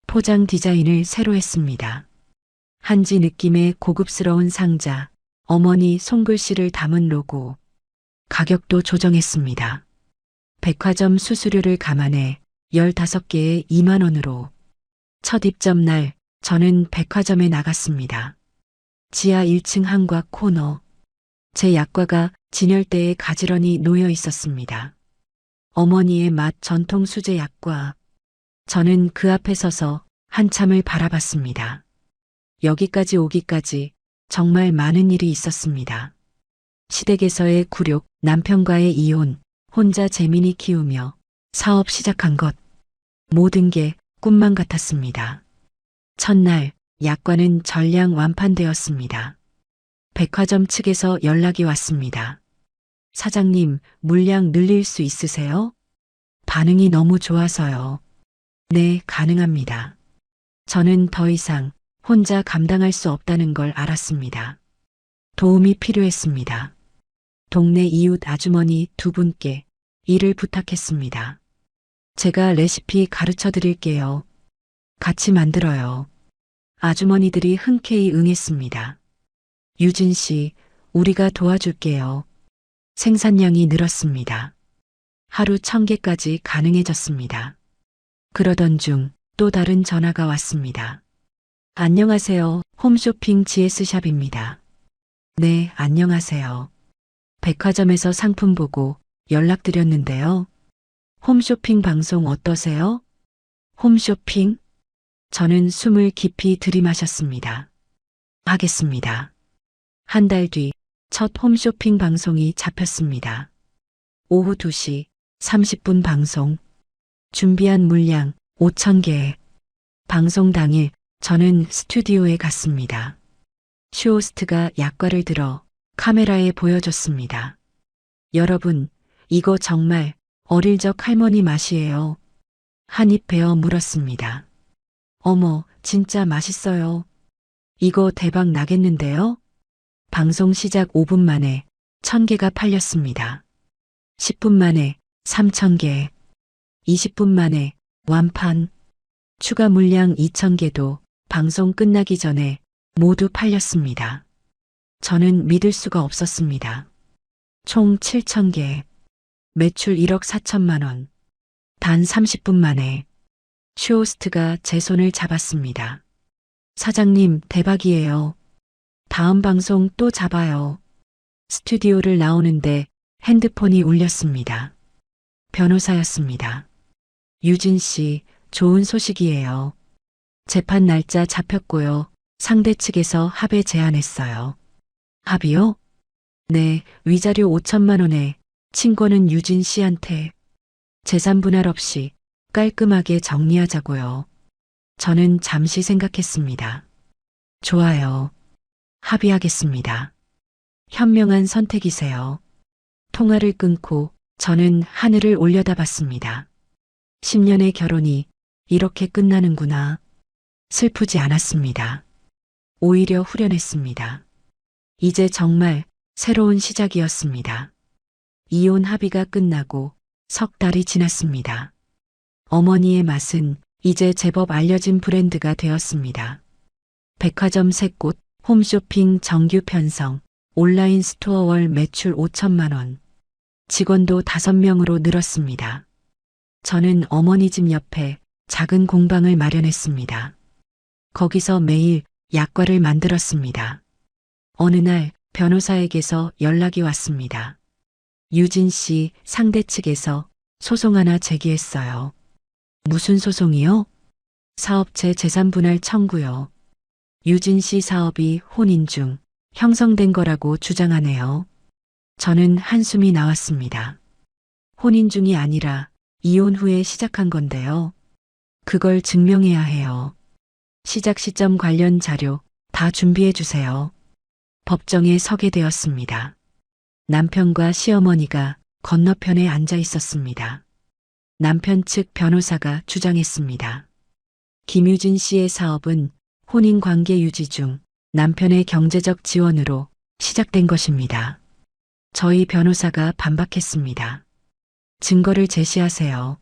포장 디자인을 새로 했습니다. 한지 느낌의 고급스러운 상자, 어머니 손글씨를 담은 로고, 가격도 조정했습니다. 백화점 수수료를 감안해 15개에 2만 원으로. 첫 입점 날 저는 백화점에 나갔습니다. 지하 1층 한과 코너. 제 약과가 진열대에 가지런히 놓여 있었습니다. 어머니의 맛 전통 수제 약과. 저는 그 앞에 서서 한참을 바라봤습니다. 여기까지 오기까지 정말 많은 일이 있었습니다. 시댁에서의 굴욕, 남편과의 이혼, 혼자 재민이 키우며 사업 시작한 것. 모든 게 꿈만 같았습니다. 첫날 약과는 전량 완판되었습니다. 백화점 측에서 연락이 왔습니다. 사장님, 물량 늘릴 수 있으세요? 반응이 너무 좋아서요. 네, 가능합니다. 저는 더 이상 혼자 감당할 수 없다는 걸 알았습니다. 도움이 필요했습니다. 동네 이웃 아주머니 2분께 일을 부탁했습니다. 제가 레시피 가르쳐 드릴게요. 같이 만들어요. 아주머니들이 흔쾌히 응했습니다. 유진 씨, 우리가 도와줄게요. 생산량이 늘었습니다. 하루 1000개까지 가능해졌습니다. 그러던 중 또 다른 전화가 왔습니다. 안녕하세요. 홈쇼핑 GS샵입니다. 네, 안녕하세요. 백화점에서 상품 보고 연락드렸는데요. 홈쇼핑 방송 어떠세요? 홈쇼핑? 저는 숨을 깊이 들이마셨습니다. 하겠습니다. 한 달 뒤 첫 홈쇼핑 방송이 잡혔습니다. 오후 2시 30분 방송. 준비한 물량 5,000개. 방송 당일 저는 스튜디오에 갔습니다. 슈호스트가 약과를 들어 카메라에 보여줬습니다. 여러분, 이거 정말 어릴 적 할머니 맛이에요. 한 입 베어 물었습니다. 어머, 진짜 맛있어요. 이거 대박 나겠는데요? 방송 시작 5분 만에 1000개가 팔렸습니다. 10분 만에 3000개, 20분 만에 완판, 추가 물량 2000개도 방송 끝나기 전에 모두 팔렸습니다. 저는 믿을 수가 없었습니다. 총 7000개, 매출 1억 4천만 원. 단 30분 만에 슈호스트가 제 손을 잡았습니다. 사장님, 대박이에요. 다음 방송 또 잡아요. 스튜디오를 나오는데 핸드폰이 울렸습니다. 변호사였습니다. 유진 씨, 좋은 소식이에요. 재판 날짜 잡혔고요. 상대 측에서 합의 제안했어요. 합의요? 네, 위자료 5천만 원에 친권은 유진 씨한테. 재산 분할 없이 깔끔하게 정리하자고요. 저는 잠시 생각했습니다. 좋아요. 합의하겠습니다. 현명한 선택이세요. 통화를 끊고 저는 하늘을 올려다봤습니다. 10년의 결혼이 이렇게 끝나는구나. 슬프지 않았습니다. 오히려 후련했습니다. 이제 정말 새로운 시작이었습니다. 이혼 합의가 끝나고 석 달이 지났습니다. 어머니의 맛은 이제 제법 알려진 브랜드가 되었습니다. 백화점 새 곳, 홈쇼핑 정규 편성, 온라인 스토어 월 매출 5천만 원. 직원도 5명으로 늘었습니다. 저는 어머니 집 옆에 작은 공방을 마련했습니다. 거기서 매일 약과를 만들었습니다. 어느 날 변호사에게서 연락이 왔습니다. 유진 씨 상대 측에서 소송 하나 제기했어요. 무슨 소송이요? 사업체 재산분할 청구요. 유진 씨 사업이 혼인 중 형성된 거라고 주장하네요. 저는 한숨이 나왔습니다. 혼인 중이 아니라 이혼 후에 시작한 건데요. 그걸 증명해야 해요. 시작 시점 관련 자료 다 준비해 주세요. 법정에 서게 되었습니다. 남편과 시어머니가 건너편에 앉아 있었습니다. 남편 측 변호사가 주장했습니다. 김유진 씨의 사업은 혼인 관계 유지 중 남편의 경제적 지원으로 시작된 것입니다. 저희 변호사가 반박했습니다. 증거를 제시하세요.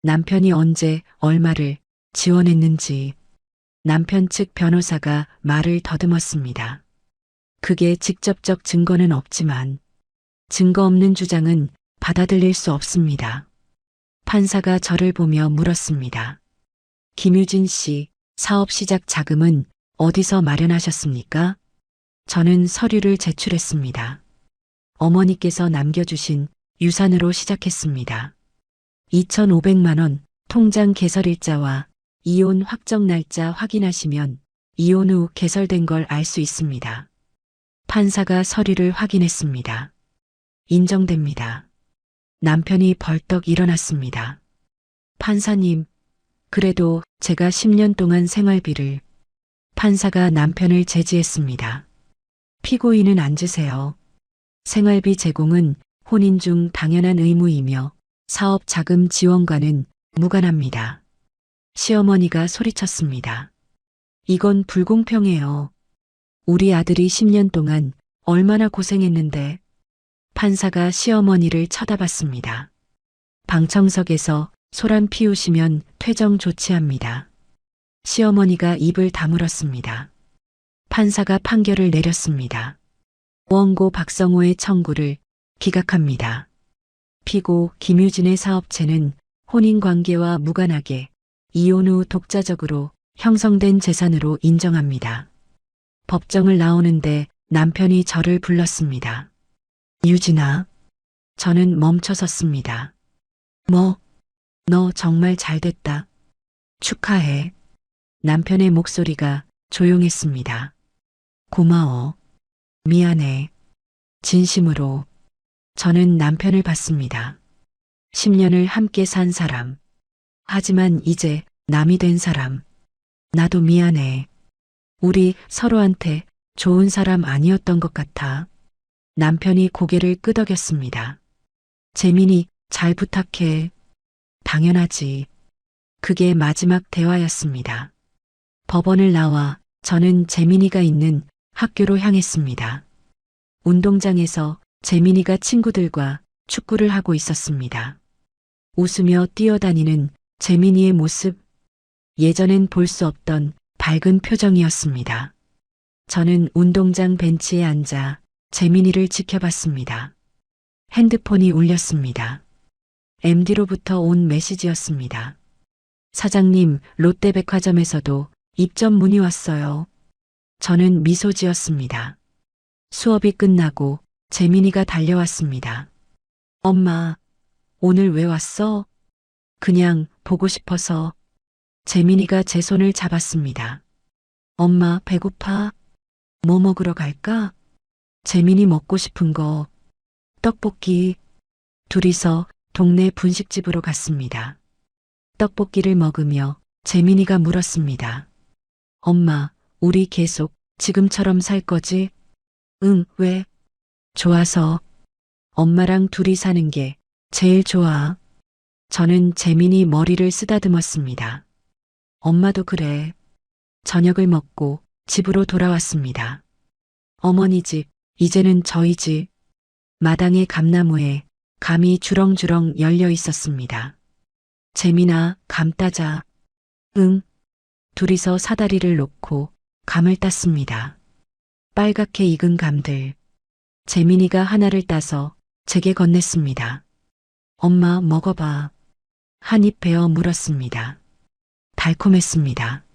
남편이 언제 얼마를 지원했는지. 남편 측 변호사가 말을 더듬었습니다. 그게 직접적 증거는 없지만 증거 없는 주장은 받아들일 수 없습니다. 판사가 저를 보며 물었습니다. 김유진 씨, 사업 시작 자금은 어디서 마련하셨습니까? 저는 서류를 제출했습니다. 어머니께서 남겨주신 유산으로 시작했습니다. 2,500만 원 통장 개설일자와 이혼 확정 날짜 확인하시면 이혼 후 개설된 걸 알 수 있습니다. 판사가 서류를 확인했습니다. 인정됩니다. 남편이 벌떡 일어났습니다. 판사님, 그래도 제가 10년 동안 생활비를. 판사가 남편을 제지했습니다. 피고인은 앉으세요. 생활비 제공은 혼인 중 당연한 의무이며 사업 자금 지원과는 무관합니다. 시어머니가 소리쳤습니다. 이건 불공평해요. 우리 아들이 10년 동안 얼마나 고생했는데. 판사가 시어머니를 쳐다봤습니다. 방청석에서 소란 피우시면 퇴정 조치합니다. 시어머니가 입을 다물었습니다. 판사가 판결을 내렸습니다. 원고 박성호의 청구를 기각합니다. 피고 김유진의 사업체는 혼인관계와 무관하게 이혼 후 독자적으로 형성된 재산으로 인정합니다. 법정을 나오는데 남편이 저를 불렀습니다. 유진아. 저는 멈춰섰습니다. 너 정말 잘됐다. 축하해. 남편의 목소리가 조용했습니다. 고마워. 미안해. 진심으로. 저는 남편을 봤습니다. 10년을 함께 산 사람. 하지만 이제 남이 된 사람. 나도 미안해. 우리 서로한테 좋은 사람 아니었던 것 같아. 남편이 고개를 끄덕였습니다. 재민이 잘 부탁해. 당연하지. 그게 마지막 대화였습니다. 법원을 나와 저는 재민이가 있는 학교로 향했습니다. 운동장에서 재민이가 친구들과 축구를 하고 있었습니다. 웃으며 뛰어다니는 재민이의 모습, 예전엔 볼 수 없던 밝은 표정이었습니다. 저는 운동장 벤치에 앉아 재민이를 지켜봤습니다. 핸드폰이 울렸습니다. MD로부터 온 메시지였습니다. 사장님, 롯데백화점에서도 입점 문의 왔어요. 저는 미소 지었습니다. 수업이 끝나고 재민이가 달려왔습니다. 엄마, 오늘 왜 왔어? 그냥 보고 싶어서. 재민이가 제 손을 잡았습니다. 엄마, 배고파? 뭐 먹으러 갈까? 재민이 먹고 싶은 거. 떡볶이. 둘이서 동네 분식집으로 갔습니다. 떡볶이를 먹으며 재민이가 물었습니다. 엄마, 우리 계속 지금처럼 살 거지? 응, 왜? 좋아서. 엄마랑 둘이 사는 게 제일 좋아. 저는 재민이 머리를 쓰다듬었습니다. 엄마도 그래. 저녁을 먹고 집으로 돌아왔습니다. 어머니 집, 이제는 저희 집. 마당의 감나무에 감이 주렁주렁 열려 있었습니다. 재민아, 감 따자. 응. 둘이서 사다리를 놓고 감을 땄습니다. 빨갛게 익은 감들. 재민이가 하나를 따서 제게 건넸습니다. 엄마 먹어봐. 한 입 베어 물었습니다. 달콤했습니다.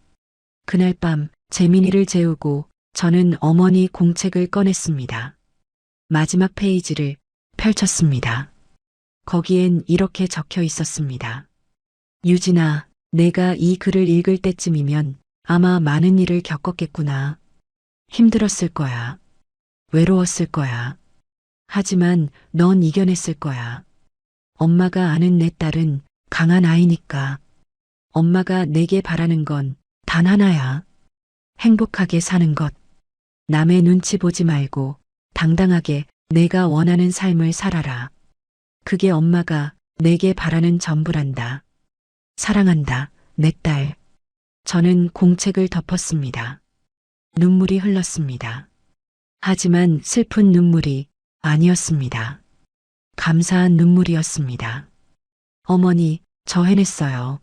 그날 밤 재민이를 재우고 저는 어머니 공책을 꺼냈습니다. 마지막 페이지를 펼쳤습니다. 거기엔 이렇게 적혀 있었습니다. 유진아, 내가 이 글을 읽을 때쯤이면 아마 많은 일을 겪었겠구나. 힘들었을 거야. 외로웠을 거야. 하지만 넌 이겨냈을 거야. 엄마가 아는 내 딸은 강한 아이니까. 엄마가 내게 바라는 건 단 하나야. 행복하게 사는 것. 남의 눈치 보지 말고 당당하게 내가 원하는 삶을 살아라. 그게 엄마가 내게 바라는 전부란다. 사랑한다, 내 딸. 저는 공책을 덮었습니다. 눈물이 흘렀습니다. 하지만 슬픈 눈물이 아니었습니다. 감사한 눈물이었습니다. 어머니, 저 해냈어요.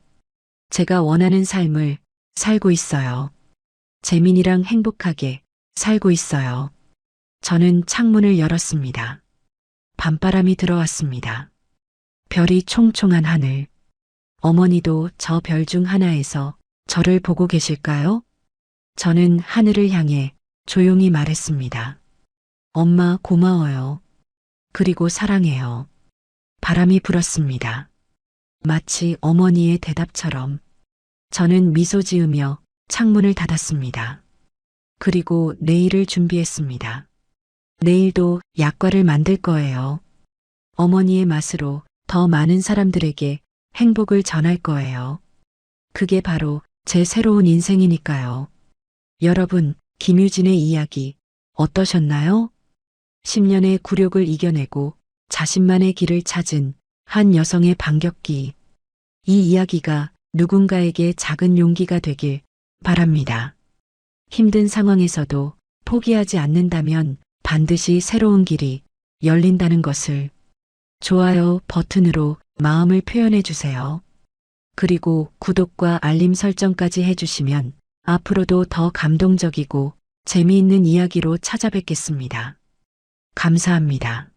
제가 원하는 삶을 살고 있어요. 재민이랑 행복하게 살고 있어요. 저는 창문을 열었습니다. 밤바람이 들어왔습니다. 별이 총총한 하늘. 어머니도 저 별 중 하나에서 저를 보고 계실까요? 저는 하늘을 향해 조용히 말했습니다. 엄마 고마워요. 그리고 사랑해요. 바람이 불었습니다. 마치 어머니의 대답처럼 저는 미소 지으며 창문을 닫았습니다. 그리고 내일을 준비했습니다. 내일도 약과를 만들 거예요. 어머니의 맛으로 더 많은 사람들에게 행복을 전할 거예요. 그게 바로 제 새로운 인생이니까요. 여러분, 김유진의 이야기 어떠셨나요? 10년의 굴욕을 이겨내고 자신만의 길을 찾은 한 여성의 반격기. 이 이야기가 누군가에게 작은 용기가 되길 바랍니다. 힘든 상황에서도 포기하지 않는다면 반드시 새로운 길이 열린다는 것을. 좋아요 버튼으로 마음을 표현해 주세요. 그리고 구독과 알림 설정까지 해주시면 앞으로도 더 감동적이고 재미있는 이야기로 찾아뵙겠습니다. 감사합니다.